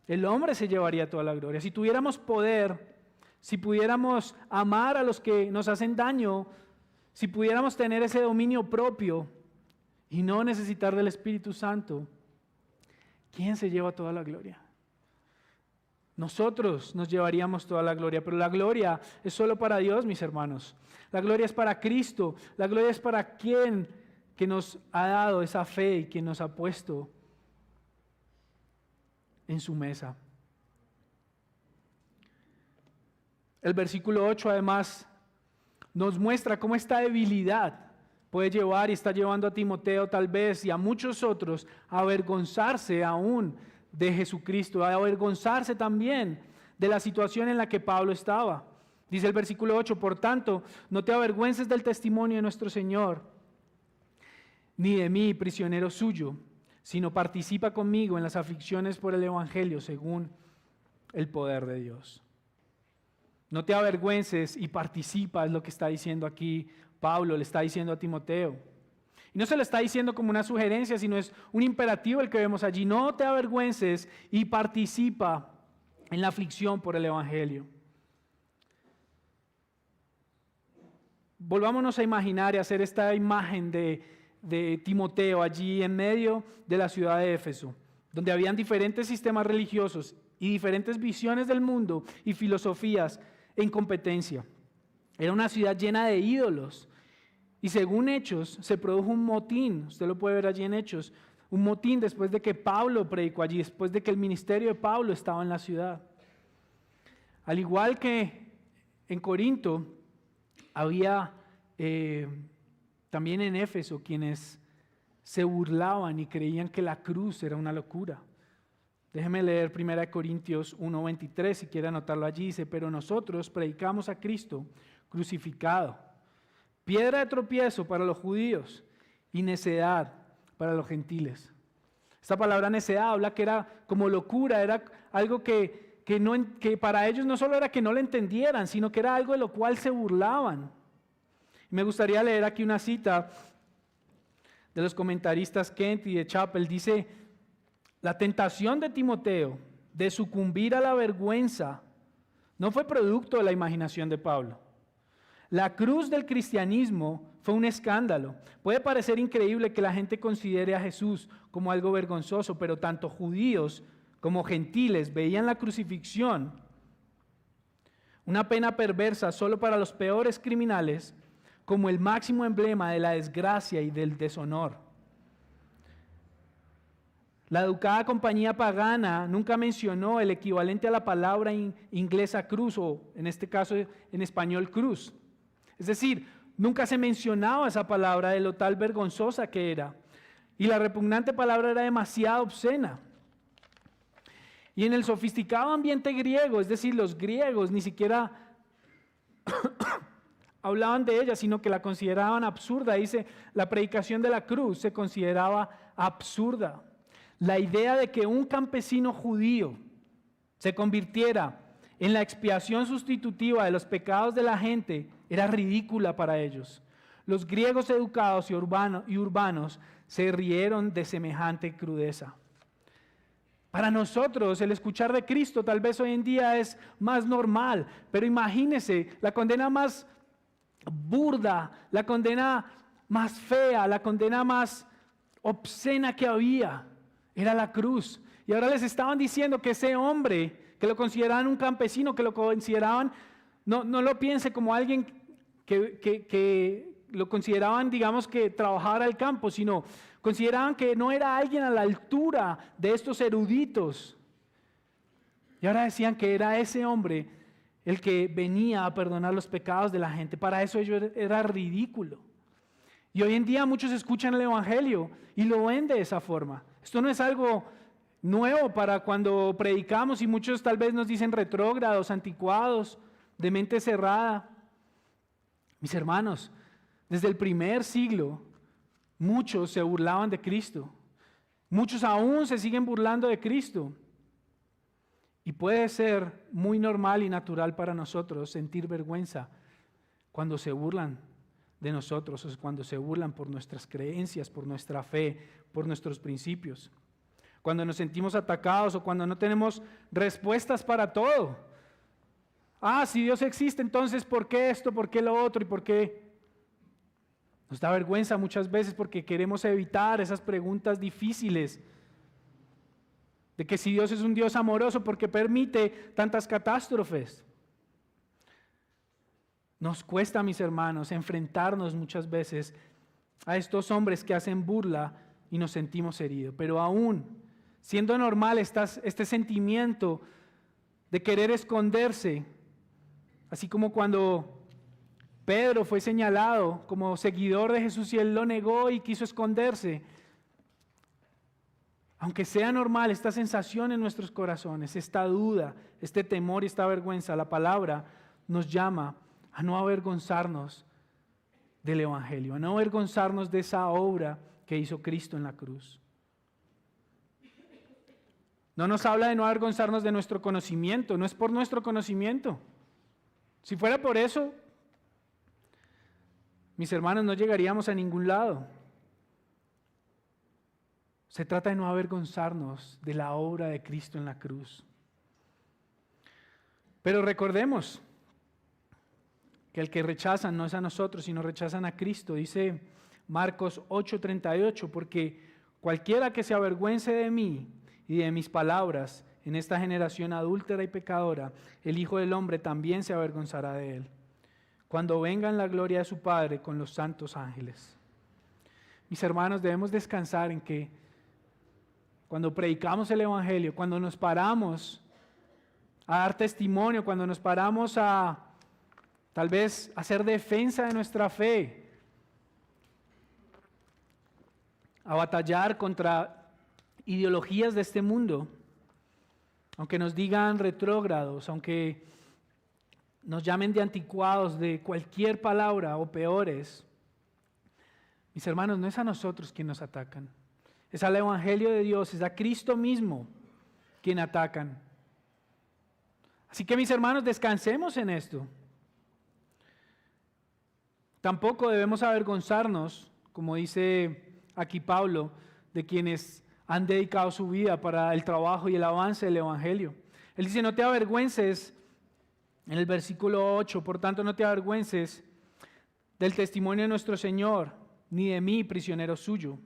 El hombre se llevaría toda la gloria. Si tuviéramos poder, si pudiéramos amar a los que nos hacen daño, si pudiéramos tener ese dominio propio y no necesitar del Espíritu Santo, ¿quién se lleva toda la gloria? Nosotros nos llevaríamos toda la gloria, pero la gloria es solo para Dios, mis hermanos. La gloria es para Cristo, la gloria es para quien que nos ha dado esa fe y quien nos ha puesto en su mesa. El versículo 8 además nos muestra cómo esta debilidad puede llevar y está llevando a Timoteo tal vez y a muchos otros a avergonzarse aún de Jesucristo, a avergonzarse también de la situación en la que Pablo estaba. Dice el versículo 8, por tanto, no te avergüences del testimonio de nuestro Señor, ni de mí, prisionero suyo, sino participa conmigo en las aflicciones por el Evangelio según el poder de Dios. No te avergüences y participa, es lo que está diciendo aquí Pablo, le está diciendo a Timoteo. Y no se lo está diciendo como una sugerencia, sino es un imperativo el que vemos allí. No te avergüences y participa en la aflicción por el Evangelio. Volvámonos a imaginar y hacer esta imagen de Timoteo allí en medio de la ciudad de Éfeso, donde habían diferentes sistemas religiosos y diferentes visiones del mundo y filosofías en competencia. Era una ciudad llena de ídolos. Y según Hechos, se produjo un motín, usted lo puede ver allí en Hechos, un motín después de que Pablo predicó allí, después de que el ministerio de Pablo estaba en la ciudad. Al igual que en Corinto, había también en Éfeso quienes se burlaban y creían que la cruz era una locura. Déjeme leer 1 Corintios 1:23, si quiere anotarlo allí, dice, pero nosotros predicamos a Cristo crucificado, piedra de tropiezo para los judíos y necedad para los gentiles. Esta palabra necedad habla que era como locura, era algo que para ellos no solo era que no lo entendieran, sino que era algo de lo cual se burlaban. Me gustaría leer aquí una cita de los comentaristas Kent y de Chappell. Dice, la tentación de Timoteo de sucumbir a la vergüenza no fue producto de la imaginación de Pablo. La cruz del cristianismo fue un escándalo. Puede parecer increíble que la gente considere a Jesús como algo vergonzoso, pero tanto judíos como gentiles veían la crucifixión, una pena perversa solo para los peores criminales, como el máximo emblema de la desgracia y del deshonor. La educada compañía pagana nunca mencionó el equivalente a la palabra inglesa cruz, o en este caso en español cruz. Es decir, nunca se mencionaba esa palabra de lo tal vergonzosa que era. Y la repugnante palabra era demasiado obscena. Y en el sofisticado ambiente griego, es decir, los griegos ni siquiera hablaban de ella, sino que la consideraban absurda. Dice, la predicación de la cruz se consideraba absurda. La idea de que un campesino judío se convirtiera en la expiación sustitutiva de los pecados de la gente era ridícula para ellos. Los griegos educados y urbanos se rieron de semejante crudeza. Para nosotros el escuchar de Cristo tal vez hoy en día es más normal, pero imagínese la condena más burda, la condena más fea, la condena más obscena que había, era la cruz. Y ahora les estaban diciendo que ese hombre, que lo consideraban un campesino, que lo consideraban, no lo piense como alguien que lo consideraban, digamos, que trabajara al campo, sino consideraban que no era alguien a la altura de estos eruditos. Y ahora decían que era ese hombre el que venía a perdonar los pecados de la gente. Para eso era ridículo. Y hoy en día muchos escuchan el Evangelio y lo ven de esa forma. Esto no es algo nuevo para cuando predicamos y muchos tal vez nos dicen retrógrados, anticuados, de mente cerrada. Mis hermanos, desde el primer siglo muchos se burlaban de Cristo. Muchos aún se siguen burlando de Cristo. Y puede ser muy normal y natural para nosotros sentir vergüenza cuando se burlan de nosotros, o cuando se burlan por nuestras creencias, por nuestra fe, por nuestros principios. Cuando nos sentimos atacados o cuando no tenemos respuestas para todo. Si Dios existe, entonces ¿por qué esto? ¿Por qué lo otro? ¿Y por qué? Nos da vergüenza muchas veces porque queremos evitar esas preguntas difíciles. De que si Dios es un Dios amoroso, ¿por qué permite tantas catástrofes? Nos cuesta, mis hermanos, enfrentarnos muchas veces a estos hombres que hacen burla y nos sentimos heridos. Pero aún, siendo normal este sentimiento de querer esconderse, así como cuando Pedro fue señalado como seguidor de Jesús y él lo negó y quiso esconderse, aunque sea normal esta sensación en nuestros corazones, esta duda, este temor y esta vergüenza, la palabra nos llama a no avergonzarnos del Evangelio, a no avergonzarnos de esa obra que hizo Cristo en la cruz. No nos habla de no avergonzarnos de nuestro conocimiento, no es por nuestro conocimiento. Si fuera por eso, mis hermanos, no llegaríamos a ningún lado. Se trata de no avergonzarnos de la obra de Cristo en la cruz. Pero recordemos que el que rechazan no es a nosotros, sino rechazan a Cristo. Dice Marcos 8:38, porque cualquiera que se avergüence de mí y de mis palabras en esta generación adúltera y pecadora, el Hijo del Hombre también se avergonzará de él, cuando venga en la gloria de su Padre con los santos ángeles. Mis hermanos, debemos descansar en que cuando predicamos el Evangelio, cuando nos paramos a dar testimonio, cuando nos paramos a tal vez hacer defensa de nuestra fe, a batallar contra ideologías de este mundo, aunque nos digan retrógrados, aunque nos llamen de anticuados, de cualquier palabra o peores, mis hermanos, no es a nosotros quien nos atacan, es al Evangelio de Dios, es a Cristo mismo quien atacan. Así que, mis hermanos, descansemos en esto. Tampoco debemos avergonzarnos, como dice aquí Pablo, de quienes han dedicado su vida para el trabajo y el avance del Evangelio. Él dice, no te avergüences, en el versículo 8, por tanto no te avergüences del testimonio de nuestro Señor, ni de mí, prisionero suyo.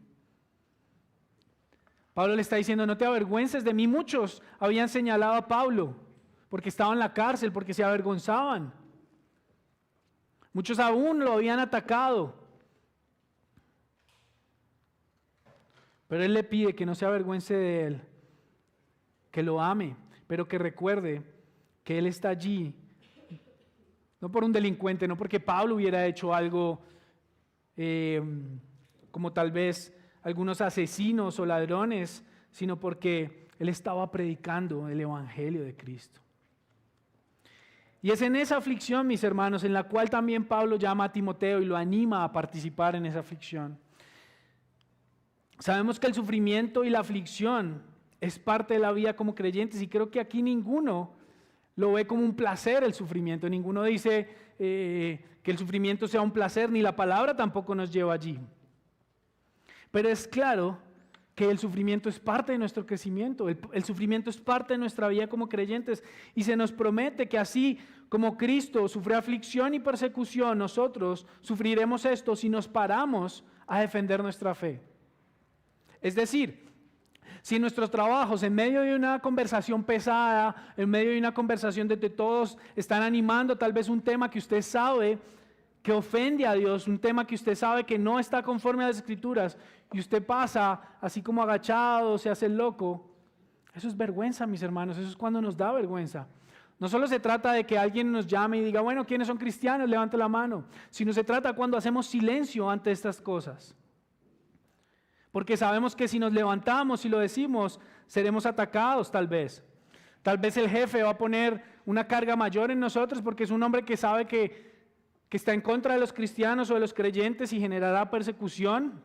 Pablo le está diciendo, no te avergüences de mí. Muchos habían señalado a Pablo porque estaba en la cárcel, porque se avergonzaban. Muchos aún lo habían atacado. Pero él le pide que no se avergüence de él, que lo ame, pero que recuerde que él está allí, no por un delincuente, no porque Pablo hubiera hecho algo como tal vez algunos asesinos o ladrones, sino porque él estaba predicando el Evangelio de Cristo. Y es en esa aflicción, mis hermanos, en la cual también Pablo llama a Timoteo y lo anima a participar en esa aflicción. Sabemos que el sufrimiento y la aflicción es parte de la vida como creyentes y creo que aquí ninguno lo ve como un placer el sufrimiento. Ninguno dice que el sufrimiento sea un placer, ni la palabra tampoco nos lleva allí. Pero es claro que el sufrimiento es parte de nuestro crecimiento, el sufrimiento es parte de nuestra vida como creyentes y se nos promete que así como Cristo sufrió aflicción y persecución, nosotros sufriremos esto si nos paramos a defender nuestra fe. Es decir, si en nuestros trabajos, en medio de una conversación pesada, en medio de una conversación donde todos están animando tal vez un tema que usted sabe que ofende a Dios, un tema que usted sabe que no está conforme a las Escrituras, y usted pasa así como agachado, se hace el loco, eso es vergüenza, mis hermanos, eso es cuando nos da vergüenza. No solo se trata de que alguien nos llame y diga, bueno, ¿quiénes son cristianos? Levante la mano. Sino se trata cuando hacemos silencio ante estas cosas. Porque sabemos que si nos levantamos y lo decimos, seremos atacados tal vez. Tal vez el jefe va a poner una carga mayor en nosotros porque es un hombre que sabe que está en contra de los cristianos o de los creyentes y generará persecución.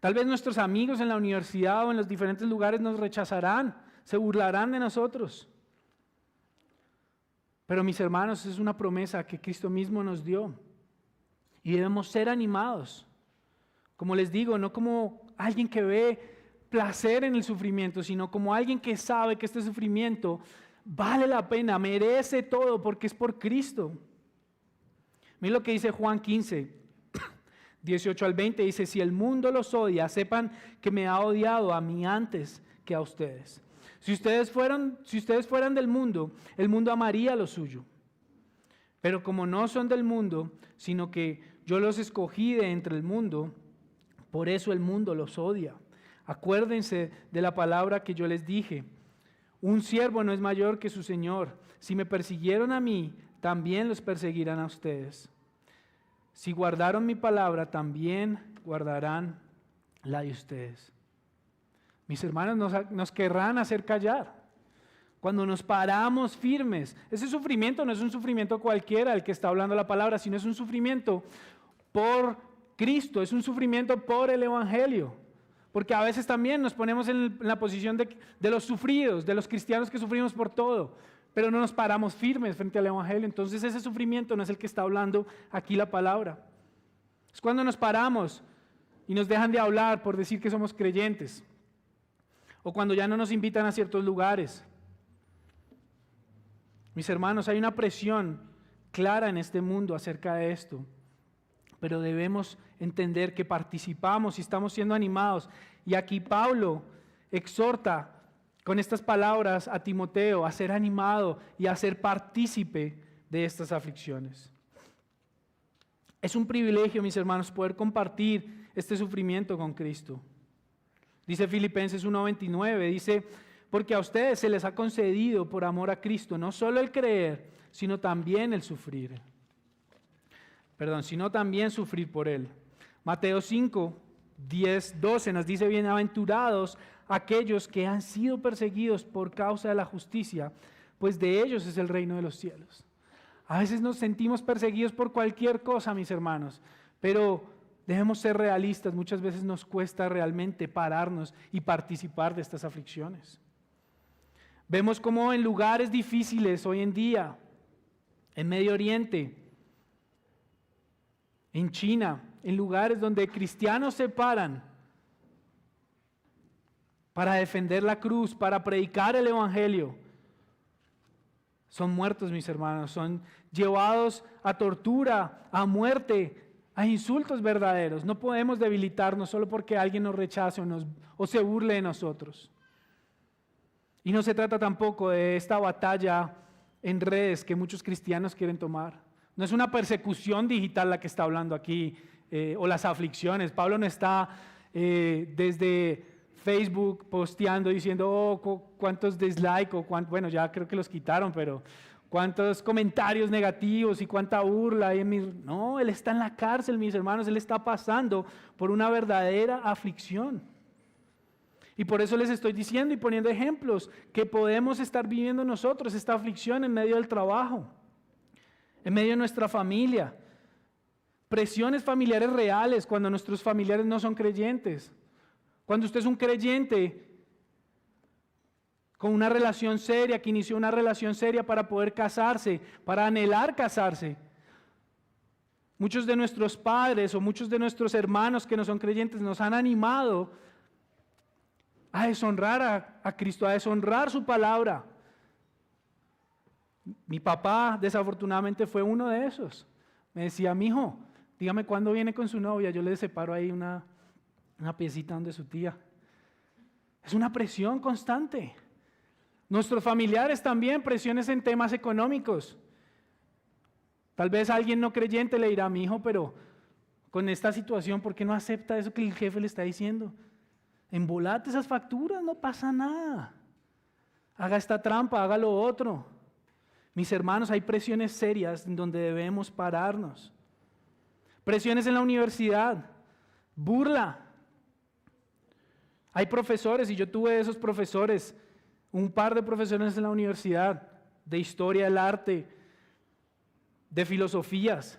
Tal vez nuestros amigos en la universidad o en los diferentes lugares nos rechazarán, se burlarán de nosotros. Pero mis hermanos, es una promesa que Cristo mismo nos dio y debemos ser animados. Como les digo, no como alguien que ve placer en el sufrimiento, sino como alguien que sabe que este sufrimiento vale la pena, merece todo porque es por Cristo. Miren lo que dice Juan 15, 18 al 20, dice: si el mundo los odia, sepan que me ha odiado a mí antes que a ustedes. Si ustedes fueran del mundo, el mundo amaría lo suyo. Pero como no son del mundo, sino que yo los escogí de entre el mundo, por eso el mundo los odia. Acuérdense de la palabra que yo les dije: un siervo no es mayor que su señor. Si me persiguieron a mí, también los perseguirán a ustedes. Si guardaron mi palabra, también guardarán la de ustedes. Mis hermanos, nos querrán hacer callar. Cuando nos paramos firmes, ese sufrimiento no es un sufrimiento cualquiera el que está hablando la palabra, sino es un sufrimiento por Cristo, es un sufrimiento por el Evangelio. Porque a veces también nos ponemos en la posición de los sufridos, de los cristianos que sufrimos por todo, pero no nos paramos firmes frente al Evangelio. Entonces ese sufrimiento no es el que está hablando aquí la palabra. Es cuando nos paramos y nos dejan de hablar por decir que somos creyentes, o cuando ya no nos invitan a ciertos lugares. Mis hermanos, hay una presión clara en este mundo acerca de esto, pero debemos entender que participamos y estamos siendo animados. Y aquí Pablo exhorta con estas palabras a Timoteo a ser animado y a ser partícipe de estas aflicciones. Es un privilegio, mis hermanos, poder compartir este sufrimiento con Cristo. Dice Filipenses 1:29, dice: porque a ustedes se les ha concedido por amor a Cristo no solo el creer, sino también el sufrir. Sino también sufrir por Él. Mateo 5:10-12 nos dice: bienaventurados aquellos que han sido perseguidos por causa de la justicia, pues de ellos es el reino de los cielos. A veces nos sentimos perseguidos por cualquier cosa, mis hermanos, pero debemos ser realistas. Muchas veces nos cuesta realmente pararnos y participar de estas aflicciones. Vemos cómo en lugares difíciles hoy en día, en Medio Oriente, en China, en lugares donde cristianos se paran para defender la cruz, para predicar el Evangelio, son muertos, mis hermanos, son llevados a tortura, a muerte, a insultos verdaderos. No podemos debilitarnos solo porque alguien nos rechace o se burle de nosotros. Y no se trata tampoco de esta batalla en redes que muchos cristianos quieren tomar. No es una persecución digital la que está hablando aquí, o las aflicciones. Pablo no está desde Facebook posteando diciendo cuántos dislikes o bueno, ya creo que los quitaron, pero cuántos comentarios negativos y cuánta burla. No, él está en la cárcel, mis hermanos, él está pasando por una verdadera aflicción. Y por eso les estoy diciendo y poniendo ejemplos que podemos estar viviendo nosotros esta aflicción en medio del trabajo, en medio de nuestra familia, presiones familiares reales cuando nuestros familiares no son creyentes. Cuando usted es un creyente con una relación seria, que inició una relación seria para poder casarse, para anhelar casarse. Muchos de nuestros padres o muchos de nuestros hermanos que no son creyentes nos han animado a deshonrar a Cristo, a deshonrar su palabra. Mi papá desafortunadamente fue uno de esos. Me decía: mijo, dígame cuándo viene con su novia, yo le separo ahí una piecita donde su tía. Es una presión constante. Nuestros familiares también, presiones en temas económicos. Tal vez alguien no creyente le dirá: mi hijo, pero con esta situación, ¿por qué no acepta eso que el jefe le está diciendo? Embolate esas facturas, no pasa nada. Haga esta trampa, haga lo otro. Mis hermanos, hay presiones serias en donde debemos pararnos. Presiones en la universidad, burla. Hay profesores, y yo tuve esos profesores, un par de profesores en la universidad, de historia del arte, de filosofías,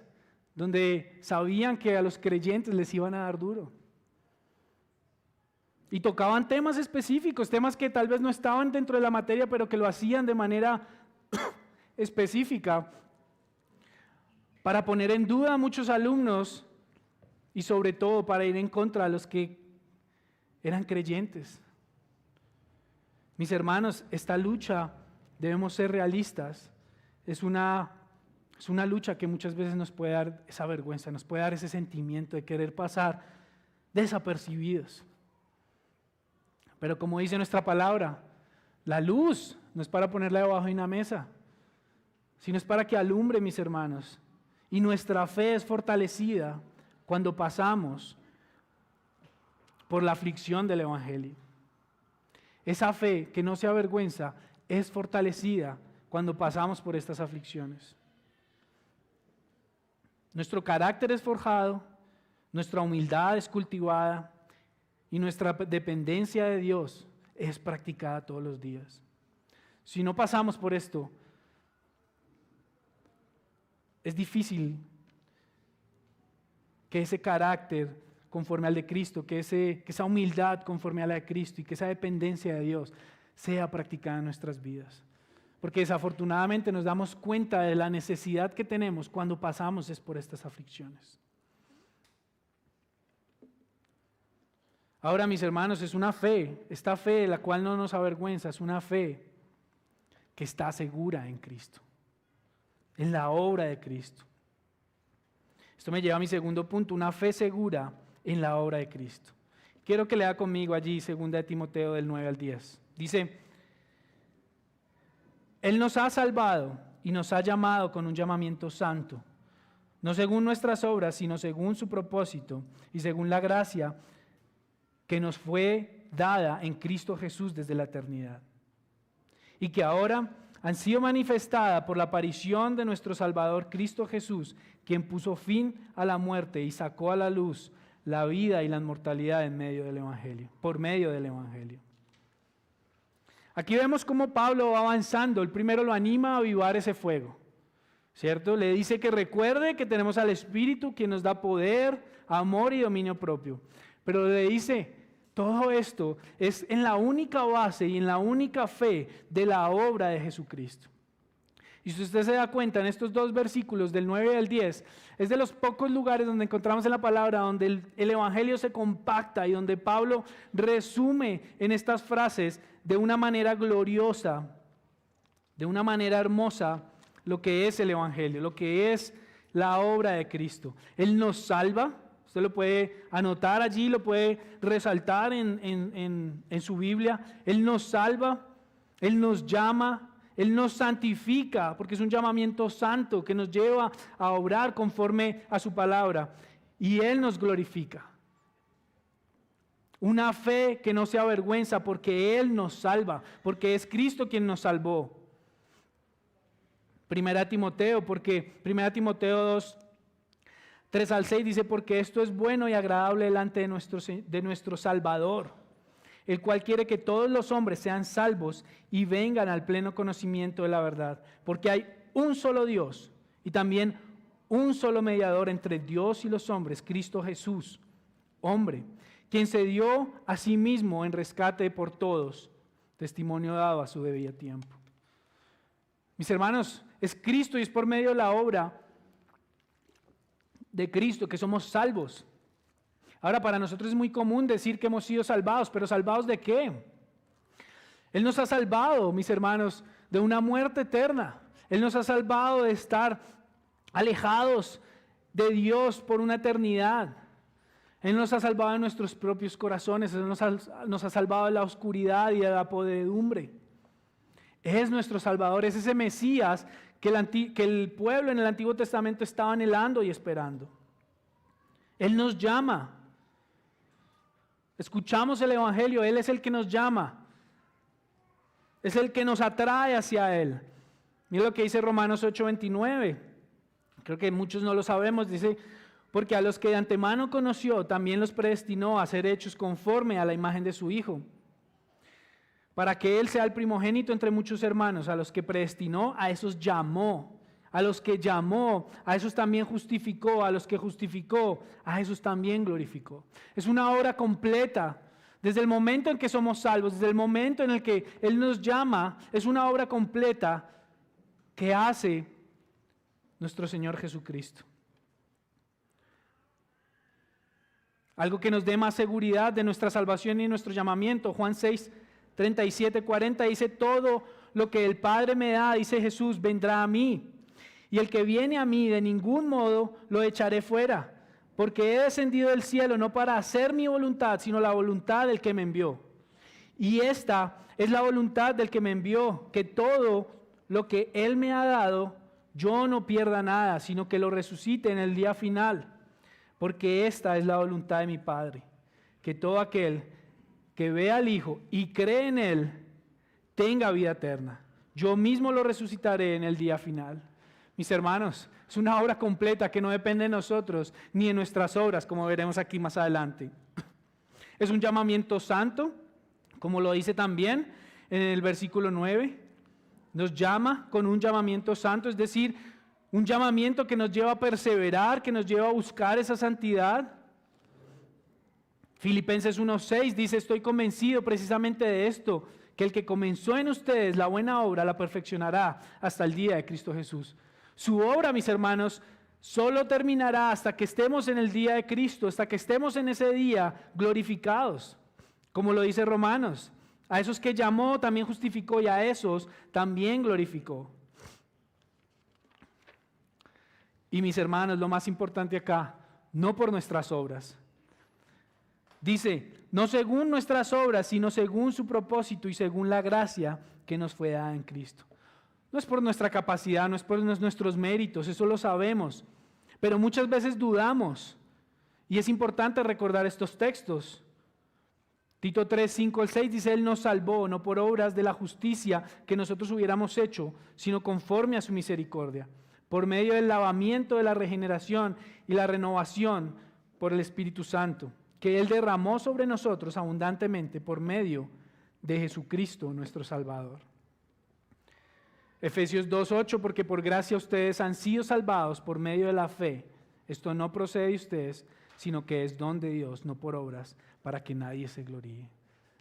donde sabían que a los creyentes les iban a dar duro. Y tocaban temas específicos, temas que tal vez no estaban dentro de la materia, pero que lo hacían de manera específica para poner en duda a muchos alumnos y sobre todo para ir en contra de los que eran creyentes. Mis hermanos, esta lucha, debemos ser realistas, es una lucha que muchas veces nos puede dar esa vergüenza, nos puede dar ese sentimiento de querer pasar desapercibidos. Pero como dice nuestra palabra, la luz no es para ponerla debajo de una mesa, sino es para que alumbre, mis hermanos. Y nuestra fe es fortalecida cuando pasamos por la aflicción del Evangelio. Esa fe que no se avergüenza es fortalecida cuando pasamos por estas aflicciones. Nuestro carácter es forjado, nuestra humildad es cultivada y nuestra dependencia de Dios es practicada todos los días. Si no pasamos por esto, es difícil que ese carácter conforme al de Cristo, que esa humildad conforme a la de Cristo y que esa dependencia de Dios sea practicada en nuestras vidas. Porque desafortunadamente nos damos cuenta de la necesidad que tenemos cuando pasamos por estas aflicciones. Ahora, mis hermanos, es una fe, esta fe de la cual no nos avergüenza, es una fe que está segura en Cristo, en la obra de Cristo. Esto me lleva a mi segundo punto, una fe segura en la obra de Cristo. Quiero que lea conmigo allí 2 Timoteo del 9 al 10. Dice: Él nos ha salvado y nos ha llamado con un llamamiento santo, no según nuestras obras, sino según su propósito y según la gracia que nos fue dada en Cristo Jesús desde la eternidad, y que ahora han sido manifestadas por la aparición de nuestro Salvador Cristo Jesús, quien puso fin a la muerte y sacó a la luz la vida y la inmortalidad en medio del Evangelio, por medio del Evangelio. Aquí vemos cómo Pablo va avanzando. El primero lo anima a avivar ese fuego, ¿cierto? Le dice que recuerde que tenemos al Espíritu quien nos da poder, amor y dominio propio. Pero le dice, todo esto es en la única base y en la única fe de la obra de Jesucristo. Y si usted se da cuenta, en estos dos versículos del 9 al 10, es de los pocos lugares donde encontramos en la palabra donde el Evangelio se compacta y donde Pablo resume en estas frases de una manera gloriosa, de una manera hermosa, lo que es el Evangelio, lo que es la obra de Cristo. Él nos salva, usted lo puede anotar allí, lo puede resaltar en su Biblia. Él nos salva, Él nos llama, Él nos santifica, porque es un llamamiento santo que nos lleva a obrar conforme a su palabra. Y Él nos glorifica. Una fe que no se avergüenza porque Él nos salva, porque es Cristo quien nos salvó. 1 Timoteo 2, 3 al 6 dice: porque esto es bueno y agradable delante de nuestro Salvador, el cual quiere que todos los hombres sean salvos y vengan al pleno conocimiento de la verdad. Porque hay un solo Dios y también un solo mediador entre Dios y los hombres, Cristo Jesús, hombre, quien se dio a sí mismo en rescate por todos, testimonio dado a su debido tiempo. Mis hermanos, es Cristo y es por medio de la obra de Cristo que somos salvos. Ahora, para nosotros es muy común decir que hemos sido salvados, pero ¿salvados de qué? Él nos ha salvado, mis hermanos, de una muerte eterna. Él nos ha salvado de estar alejados de Dios por una eternidad. Él nos ha salvado de nuestros propios corazones. Él nos ha salvado de la oscuridad y de la podredumbre. Es nuestro Salvador, es ese Mesías que el pueblo en el Antiguo Testamento estaba anhelando y esperando. Él nos llama. Escuchamos el Evangelio, Él es el que nos llama. Es el que nos atrae hacia Él. Mira lo que dice Romanos 8:29. Creo que muchos no lo sabemos. Dice: porque a los que de antemano conoció, también los predestinó a ser hechos conforme a la imagen de su Hijo, para que Él sea el primogénito entre muchos hermanos. A los que predestinó, a esos llamó. A los que llamó, a esos también justificó. A los que justificó, a esos también glorificó. Es una obra completa Desde el momento en que somos salvos, desde el momento en el que Él nos llama, es una obra completa que hace nuestro Señor Jesucristo. Algo que nos dé más seguridad de nuestra salvación y nuestro llamamiento. Juan 6, 37, 40 dice: todo lo que el Padre me da, dice Jesús, vendrá a mí. Y el que viene a mí, de ningún modo lo echaré fuera. Porque he descendido del cielo no para hacer mi voluntad, sino la voluntad del que me envió. Y esta es la voluntad del que me envió, que todo lo que Él me ha dado, yo no pierda nada, sino que lo resucite en el día final. Porque esta es la voluntad de mi Padre, que todo aquel que ve al Hijo y cree en Él, tenga vida eterna. Yo mismo lo resucitaré en el día final. Mis hermanos, es una obra completa que no depende de nosotros ni de nuestras obras, como veremos aquí más adelante. Es un llamamiento santo, como lo dice también en el versículo 9. Nos llama con un llamamiento santo, es decir, un llamamiento que nos lleva a perseverar, que nos lleva a buscar esa santidad. Filipenses 1:6 dice: estoy convencido precisamente de esto, que el que comenzó en ustedes la buena obra la perfeccionará hasta el día de Cristo Jesús. Su obra, mis hermanos, solo terminará hasta que estemos en el día de Cristo, hasta que estemos en ese día glorificados, como lo dice Romanos. A esos que llamó también justificó, y a esos también glorificó. Y mis hermanos, lo más importante acá, no por nuestras obras. Dice, no según nuestras obras, sino según su propósito y según la gracia que nos fue dada en Cristo. No es por nuestra capacidad, no es por nuestros méritos, eso lo sabemos. Pero muchas veces dudamos. Y es importante recordar estos textos. Tito 3, 5 al 6 dice: Él nos salvó, no por obras de la justicia que nosotros hubiéramos hecho, sino conforme a su misericordia, por medio del lavamiento de la regeneración y la renovación por el Espíritu Santo, que Él derramó sobre nosotros abundantemente por medio de Jesucristo nuestro Salvador. Efesios 2:8, porque por gracia ustedes han sido salvados por medio de la fe. Esto no procede de ustedes, sino que es don de Dios, no por obras, para que nadie se gloríe.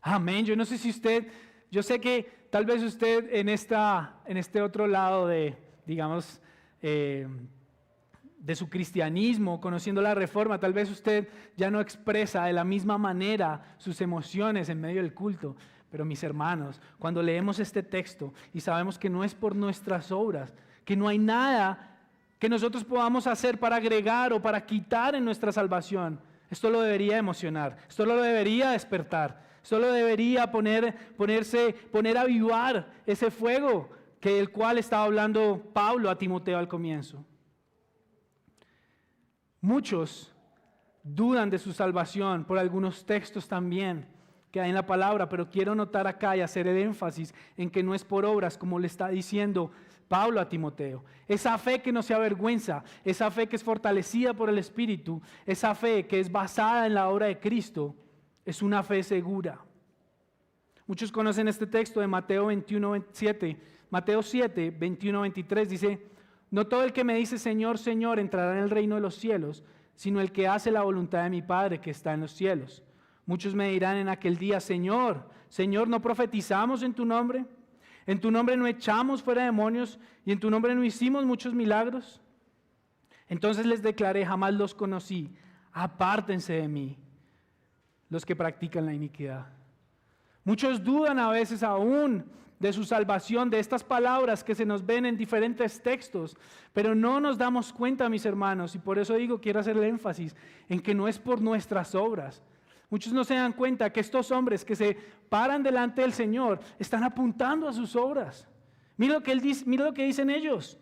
Amén. Yo no sé si usted, yo sé que tal vez usted en este otro lado de, digamos, de su cristianismo, conociendo la Reforma, tal vez usted ya no expresa de la misma manera sus emociones en medio del culto. Pero mis hermanos, cuando leemos este texto y sabemos que no es por nuestras obras, que no hay nada que nosotros podamos hacer para agregar o para quitar en nuestra salvación, esto lo debería emocionar, esto lo debería despertar, esto lo debería poner a avivar ese fuego del cual estaba hablando Pablo a Timoteo al comienzo. Muchos dudan de su salvación por algunos textos también que hay en la palabra, pero quiero notar acá y hacer el énfasis en que no es por obras, como le está diciendo Pablo a Timoteo. Esa fe que no se avergüenza, esa fe que es fortalecida por el Espíritu, esa fe que es basada en la obra de Cristo, es una fe segura. Muchos conocen este texto de Mateo 21:27. Mateo 7, 21-23 dice: no todo el que me dice Señor, Señor entrará en el reino de los cielos, sino el que hace la voluntad de mi Padre que está en los cielos. Muchos me dirán en aquel día: Señor, Señor, ¿no profetizamos en tu nombre? ¿En tu nombre no echamos fuera demonios? ¿Y en tu nombre no hicimos muchos milagros? Entonces les declaré: jamás los conocí, apártense de mí, los que practican la iniquidad. Muchos dudan a veces aún de su salvación, de estas palabras que se nos ven en diferentes textos, pero no nos damos cuenta, mis hermanos, y por eso digo, quiero hacer el énfasis en que no es por nuestras obras. Muchos no se dan cuenta que estos hombres que se paran delante del Señor están apuntando a sus obras. Mira lo que Él dice, mira lo que dicen ellos: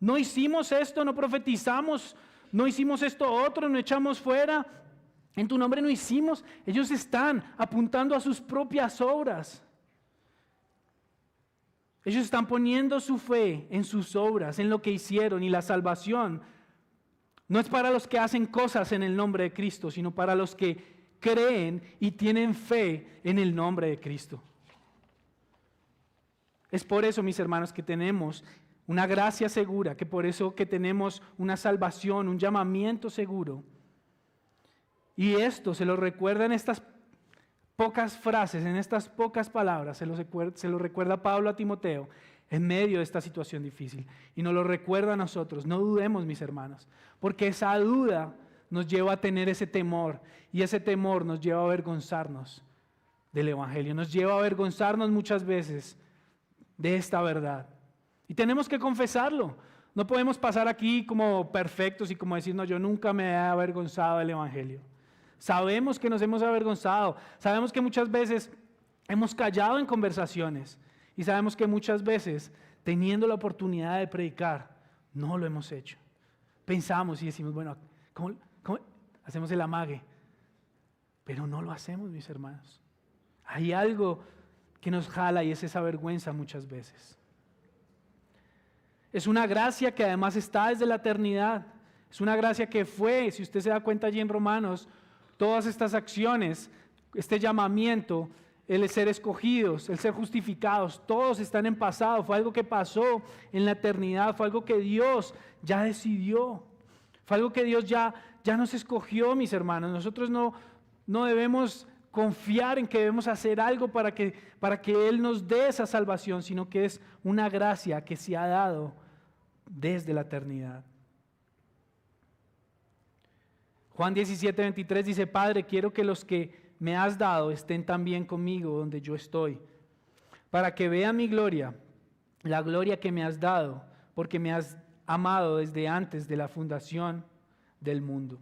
no hicimos esto, no profetizamos, no hicimos esto otro, no echamos fuera, en tu nombre no hicimos. Ellos están apuntando a sus propias obras. Ellos están poniendo su fe en sus obras, en lo que hicieron, y la salvación no es para los que hacen cosas en el nombre de Cristo, sino para los que creen y tienen fe en el nombre de Cristo. Es por eso, mis hermanos, que tenemos una gracia segura, que por eso que tenemos una salvación, un llamamiento seguro. Y esto se lo recuerdan estas pocas frases, en estas pocas palabras, se lo recuerda Pablo a Timoteo en medio de esta situación difícil. Y nos lo recuerda a nosotros. No dudemos, mis hermanos, porque esa duda nos lleva a tener ese temor, y ese temor nos lleva a avergonzarnos del Evangelio, nos lleva a avergonzarnos muchas veces de esta verdad. Y tenemos que confesarlo. No podemos pasar aquí como perfectos y como decir, no, yo nunca me he avergonzado del Evangelio. Sabemos que nos hemos avergonzado, sabemos que muchas veces hemos callado en conversaciones y sabemos que muchas veces, teniendo la oportunidad de predicar, no lo hemos hecho. Pensamos y decimos, bueno, ¿cómo hacemos el amague? Pero no lo hacemos, mis hermanos. Hay algo que nos jala y es esa vergüenza muchas veces. Es una gracia que además está desde la eternidad. Es una gracia que fue, si usted se da cuenta allí en Romanos, todas estas acciones, este llamamiento, el ser escogidos, el ser justificados, todos están en pasado. Fue algo que pasó en la eternidad, fue algo que Dios ya decidió. Fue algo que Dios ya nos escogió, mis hermanos. Nosotros no debemos confiar en que debemos hacer algo para que Él nos dé esa salvación, sino que es una gracia que se ha dado desde la eternidad. Juan 17:23 dice, Padre, quiero que los que me has dado estén también conmigo donde yo estoy, para que vean mi gloria, la gloria que me has dado, porque me has amado desde antes de la fundación del mundo.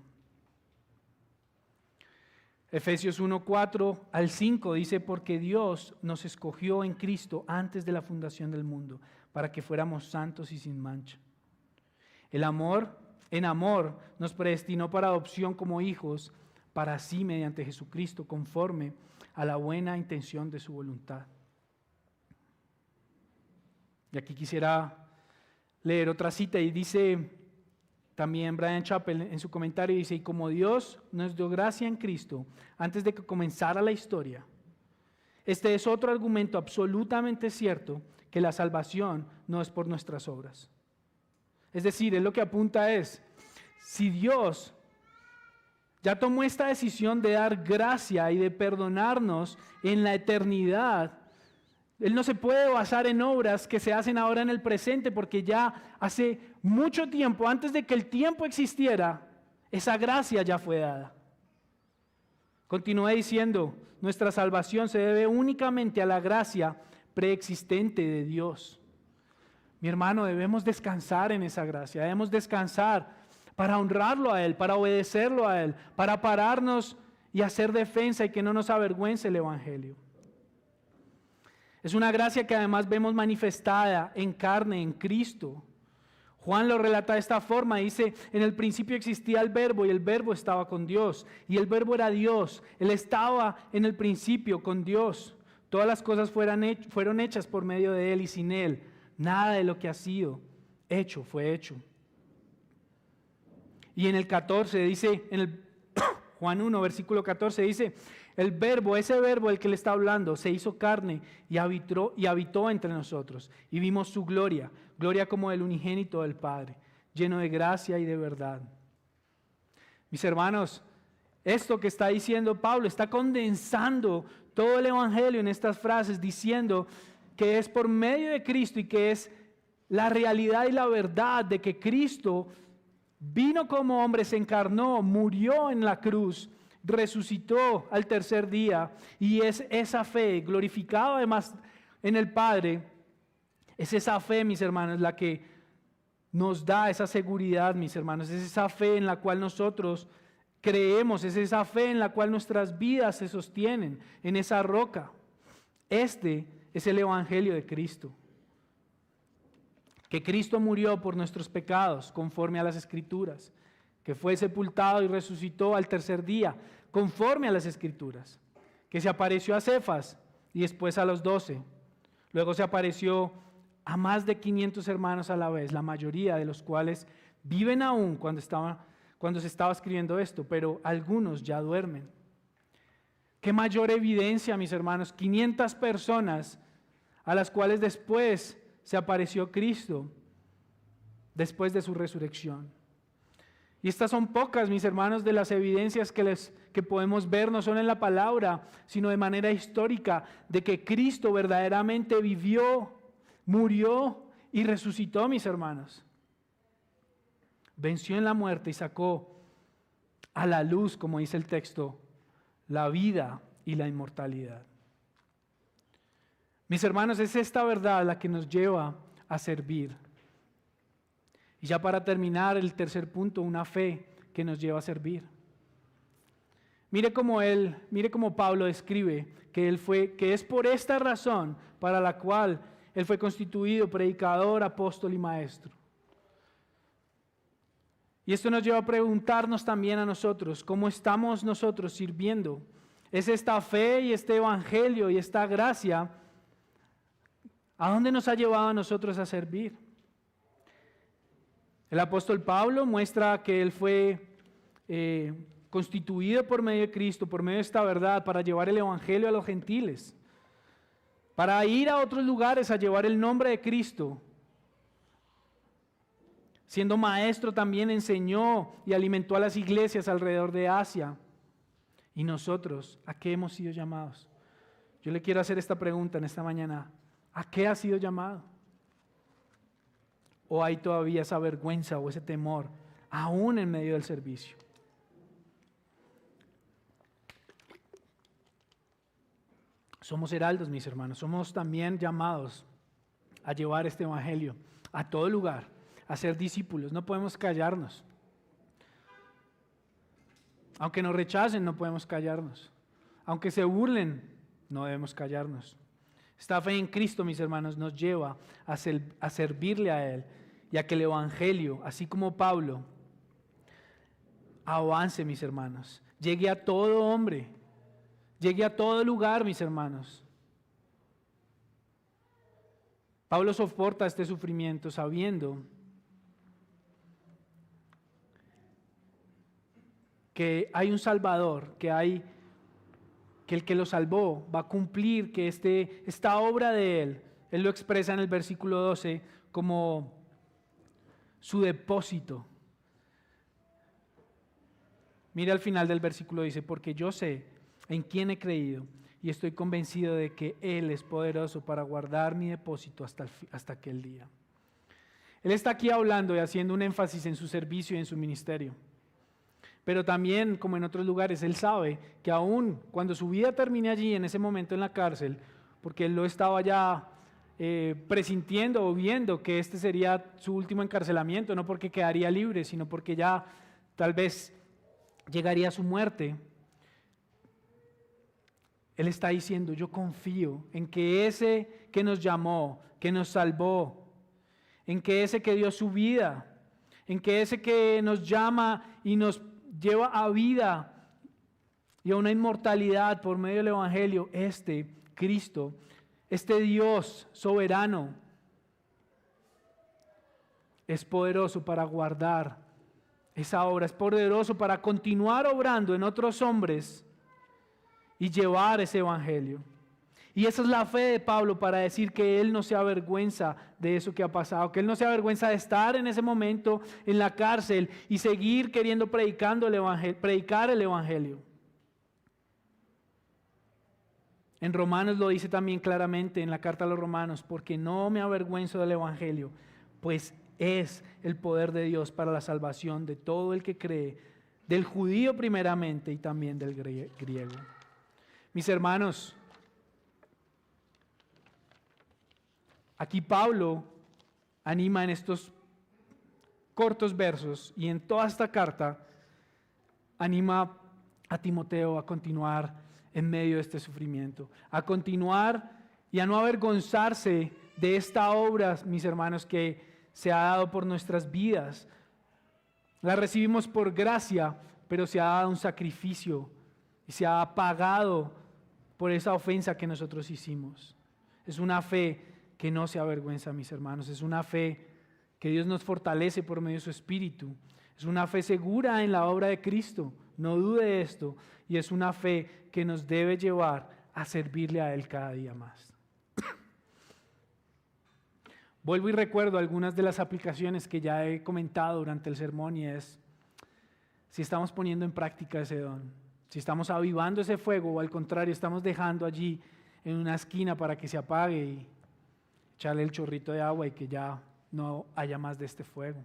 Efesios 1:4-5 dice, porque Dios nos escogió en Cristo antes de la fundación del mundo, para que fuéramos santos y sin mancha. En amor nos predestinó para adopción como hijos, para sí mediante Jesucristo, conforme a la buena intención de su voluntad. Y aquí quisiera leer otra cita y dice también Bryan Chapell en su comentario, dice, y como Dios nos dio gracia en Cristo antes de que comenzara la historia, este es otro argumento absolutamente cierto, que la salvación no es por nuestras obras. Es decir, él lo que apunta es, si Dios ya tomó esta decisión de dar gracia y de perdonarnos en la eternidad, Él no se puede basar en obras que se hacen ahora en el presente, porque ya hace mucho tiempo, antes de que el tiempo existiera, esa gracia ya fue dada. Continúa diciendo, nuestra salvación se debe únicamente a la gracia preexistente de Dios. Mi hermano, debemos descansar en esa gracia, debemos descansar para honrarlo a Él, para obedecerlo a Él, para pararnos y hacer defensa y que no nos avergüence el Evangelio. Es una gracia que además vemos manifestada en carne, en Cristo. Juan lo relata de esta forma, dice, en el principio existía el verbo y el verbo estaba con Dios y el verbo era Dios. Él estaba en el principio con Dios. Todas las cosas fueron hechas por medio de Él y sin Él. Nada de lo que ha sido hecho fue hecho. Y en el 14 dice, en el Juan 1, versículo 14 dice, el verbo, ese verbo el que le está hablando, se hizo carne y habitó entre nosotros. Y vimos su gloria, gloria como del unigénito del Padre, lleno de gracia y de verdad. Mis hermanos, esto que está diciendo Pablo está condensando todo el Evangelio en estas frases, diciendo que es por medio de Cristo y que es la realidad y la verdad de que Cristo vino como hombre, se encarnó, murió en la cruz, resucitó al tercer día, y es esa fe, glorificada además en el Padre, es esa fe, mis hermanos, la que nos da esa seguridad, mis hermanos, es esa fe en la cual nosotros creemos, es esa fe en la cual nuestras vidas se sostienen, en esa roca. Este es el Evangelio de Cristo. Que Cristo murió por nuestros pecados, conforme a las Escrituras, que fue sepultado y resucitó al tercer día, conforme a las Escrituras, que se apareció a Cefas y después a los 12, luego se apareció a más de 500 hermanos a la vez, la mayoría de los cuales viven aún cuando se estaba escribiendo esto, pero algunos ya duermen. Qué mayor evidencia, mis hermanos, 500 personas a las cuales después se apareció Cristo, después de su resurrección. Y estas son pocas, mis hermanos, de las evidencias que podemos ver, no solo en la palabra, sino de manera histórica, de que Cristo verdaderamente vivió, murió y resucitó, mis hermanos. Venció en la muerte y sacó a la luz, como dice el texto, la vida y la inmortalidad. Mis hermanos, es esta verdad la que nos lleva a servir. Y ya para terminar, el tercer punto, una fe que nos lleva a servir. Mire cómo Pablo describe que es por esta razón para la cual él fue constituido predicador, apóstol y maestro. Y esto nos lleva a preguntarnos también a nosotros, ¿cómo estamos nosotros sirviendo? ¿Es esta fe y este evangelio y esta gracia a dónde nos ha llevado a nosotros a servir? El apóstol Pablo muestra que él fue constituido por medio de Cristo, por medio de esta verdad, para llevar el evangelio a los gentiles, para ir a otros lugares a llevar el nombre de Cristo. Siendo maestro también enseñó y alimentó a las iglesias alrededor de Asia. ¿Y nosotros a qué hemos sido llamados? Yo le quiero hacer esta pregunta en esta mañana. ¿A qué ha sido llamado? ¿O hay todavía esa vergüenza o ese temor, aún en medio del servicio? Somos heraldos, mis hermanos. Somos también llamados a llevar este evangelio a todo lugar, a ser discípulos. No podemos callarnos. Aunque nos rechacen, no podemos callarnos. Aunque se burlen, no debemos callarnos. Esta fe en Cristo, mis hermanos, nos lleva a servirle a Él y a que el evangelio, así como Pablo, avance, mis hermanos. Llegue a todo hombre, llegue a todo lugar, mis hermanos. Pablo soporta este sufrimiento sabiendo que hay un Salvador, que el que lo salvó va a cumplir, que esta obra de Él lo expresa en el versículo 12 como su depósito. Mire al final del versículo, dice, porque yo sé en quién he creído y estoy convencido de que Él es poderoso para guardar mi depósito hasta aquel día. Él está aquí hablando y haciendo un énfasis en su servicio y en su ministerio. Pero también, como en otros lugares, Él sabe que aún cuando su vida termine allí, en ese momento en la cárcel, porque Él lo estaba ya presintiendo o viendo que este sería su último encarcelamiento, no porque quedaría libre, sino porque ya tal vez llegaría a su muerte. Él está diciendo, yo confío en que ese que nos llamó, que nos salvó, en que ese que dio su vida, en que ese que nos llama y nos lleva a vida y a una inmortalidad por medio del evangelio, Cristo, este Dios soberano, es poderoso para guardar esa obra, es poderoso para continuar obrando en otros hombres y llevar ese evangelio. Y esa es la fe de Pablo para decir que él no se avergüenza de eso que ha pasado, que él no se avergüenza de estar en ese momento en la cárcel y seguir queriendo predicar el evangelio. En Romanos lo dice también claramente en la carta a los Romanos, porque no me avergüenzo del evangelio, pues es el poder de Dios para la salvación de todo el que cree, del judío primeramente y también del griego. Mis hermanos, aquí Pablo anima en estos cortos versos y en toda esta carta anima a Timoteo a continuar en medio de este sufrimiento, a continuar y a no avergonzarse de esta obra, mis hermanos, que se ha dado por nuestras vidas. La recibimos por gracia, pero se ha dado un sacrificio y se ha pagado por esa ofensa que nosotros hicimos. Es una fe que no se avergüenza, mis hermanos. Es una fe que Dios nos fortalece por medio de su Espíritu. Es una fe segura en la obra de Cristo. No dude de esto. Y es una fe que nos debe llevar a servirle a Él cada día más. Vuelvo y recuerdo algunas de las aplicaciones que ya he comentado durante el sermón y es, si estamos poniendo en práctica ese don, si estamos avivando ese fuego o al contrario estamos dejando allí en una esquina para que se apague y echarle el chorrito de agua y que ya no haya más de este fuego.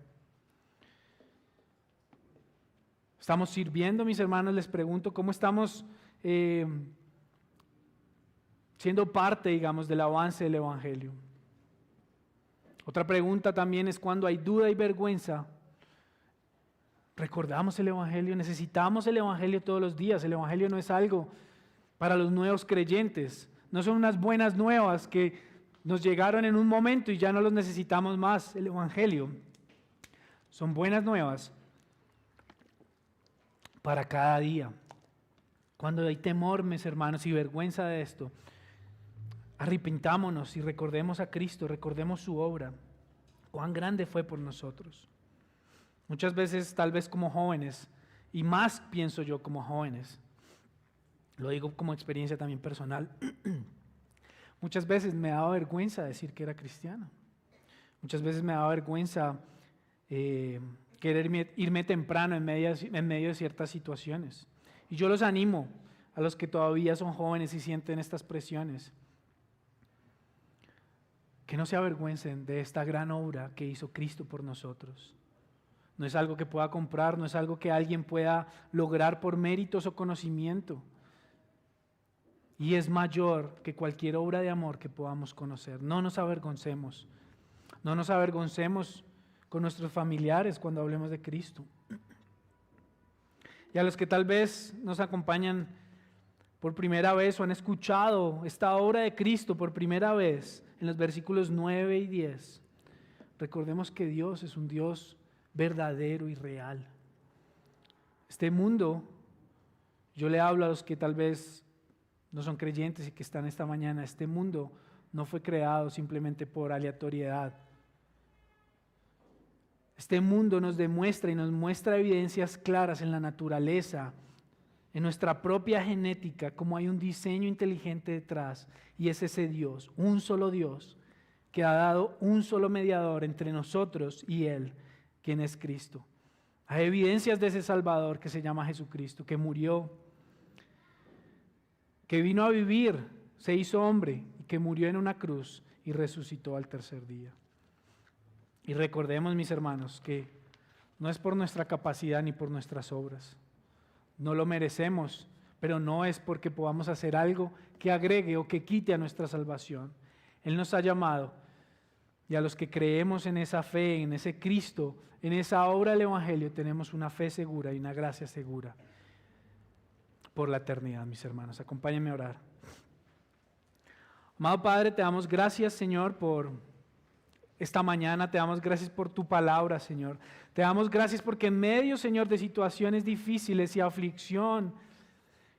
¿Estamos sirviendo, mis hermanos? Les pregunto, ¿cómo estamos siendo parte, digamos, del avance del Evangelio? Otra pregunta también es cuando hay duda y vergüenza, ¿recordamos el Evangelio? Necesitamos el Evangelio todos los días. El Evangelio no es algo para los nuevos creyentes, no son unas buenas nuevas que nos llegaron en un momento y ya no los necesitamos más. El Evangelio son buenas nuevas para cada día. Cuando hay temor, mis hermanos, y vergüenza de esto, arrepentámonos y recordemos a Cristo, recordemos su obra, cuán grande fue por nosotros. Muchas veces, tal vez como jóvenes, y más pienso yo como jóvenes, lo digo como experiencia también personal, muchas veces me daba vergüenza decir que era cristiano. Muchas veces me daba vergüenza querer irme temprano en medio de ciertas situaciones. Y yo los animo a los que todavía son jóvenes y sienten estas presiones, que no se avergüencen de esta gran obra que hizo Cristo por nosotros. No es algo que pueda comprar, no es algo que alguien pueda lograr por méritos o conocimiento. Y es mayor que cualquier obra de amor que podamos conocer. No nos avergoncemos. No nos avergoncemos con nuestros familiares cuando hablemos de Cristo. Y a los que tal vez nos acompañan por primera vez o han escuchado esta obra de Cristo por primera vez en los versículos 9 y 10, recordemos que Dios es un Dios verdadero y real. Este mundo, yo le hablo a los que tal vez no son creyentes y que están esta mañana, este mundo no fue creado simplemente por aleatoriedad. Este mundo nos demuestra y nos muestra evidencias claras en la naturaleza, en nuestra propia genética, como hay un diseño inteligente detrás, y es ese Dios, un solo Dios, que ha dado un solo mediador entre nosotros y Él, quien es Cristo. Hay evidencias de ese Salvador que se llama Jesucristo, que murió, que vino a vivir, se hizo hombre, y que murió en una cruz y resucitó al tercer día. Y recordemos, mis hermanos, que no es por nuestra capacidad ni por nuestras obras. No lo merecemos, pero no es porque podamos hacer algo que agregue o que quite a nuestra salvación. Él nos ha llamado, y a los que creemos en esa fe, en ese Cristo, en esa obra del Evangelio, tenemos una fe segura y una gracia segura por la eternidad, mis hermanos. Acompáñenme a orar. Amado Padre, te damos gracias, Señor, por esta mañana. Te damos gracias por tu palabra, Señor. Te damos gracias porque en medio, Señor, de situaciones difíciles y aflicción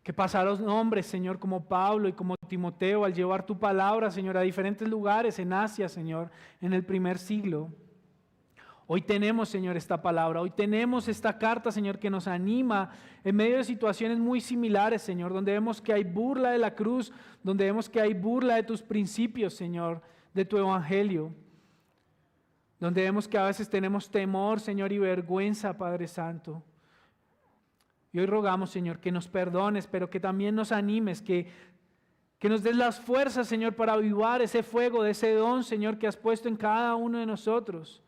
que pasaron hombres, Señor, como Pablo y como Timoteo, al llevar tu palabra, Señor, a diferentes lugares en Asia, Señor, en el primer siglo. Hoy tenemos, Señor, esta palabra, hoy tenemos esta carta, Señor, que nos anima en medio de situaciones muy similares, Señor, donde vemos que hay burla de la cruz, donde vemos que hay burla de tus principios, Señor, de tu evangelio, donde vemos que a veces tenemos temor, Señor, y vergüenza, Padre Santo. Y hoy rogamos, Señor, que nos perdones, pero que también nos animes, que nos des las fuerzas, Señor, para avivar ese fuego de ese don, Señor, que has puesto en cada uno de nosotros.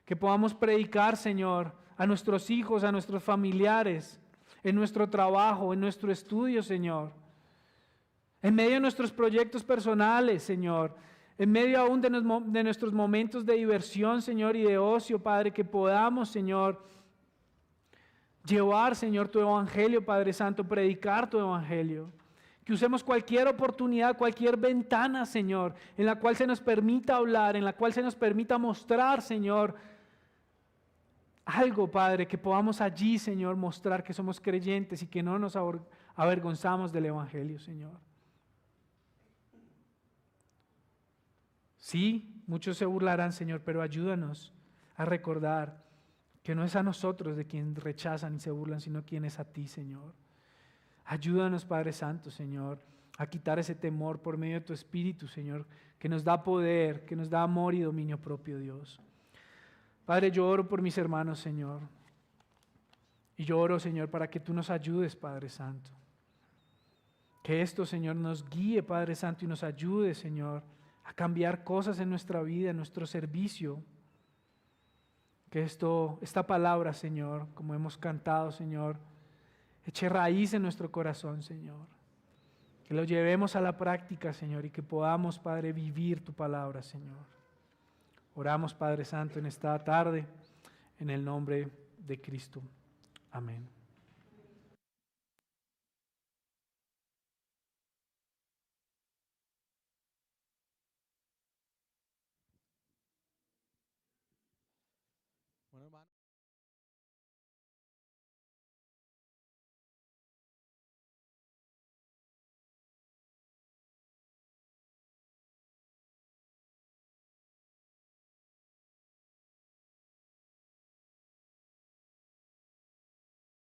Que podamos predicar, Señor, a nuestros hijos, a nuestros familiares, en nuestro trabajo, en nuestro estudio, Señor. En medio de nuestros proyectos personales, Señor. En medio aún de nuestros momentos de diversión, Señor, y de ocio, Padre, que podamos, Señor, llevar, Señor, tu evangelio, Padre Santo, predicar tu evangelio. Que usemos cualquier oportunidad, cualquier ventana, Señor, en la cual se nos permita hablar, en la cual se nos permita mostrar, Señor, algo, Padre, que podamos allí, Señor, mostrar que somos creyentes y que no nos avergonzamos del evangelio, Señor. Sí, muchos se burlarán, Señor, pero ayúdanos a recordar que no es a nosotros de quien rechazan y se burlan, sino quien es a ti, Señor. Ayúdanos, Padre Santo, Señor, a quitar ese temor por medio de tu Espíritu, Señor, que nos da poder, que nos da amor y dominio propio, Dios. Padre, yo oro por mis hermanos, Señor, Y yo oro, Señor, para que tú nos ayudes, Padre Santo. Que esto, Señor, nos guíe, Padre Santo, y nos ayude, Señor, a cambiar cosas en nuestra vida, en nuestro servicio. Que esta palabra, Señor, como hemos cantado, Señor, eche raíz en nuestro corazón, Señor. Que lo llevemos a la práctica, Señor, y que podamos, Padre, vivir tu palabra, Señor. Oramos, Padre Santo, en esta tarde, en el nombre de Cristo. Amén. Bueno, hermano.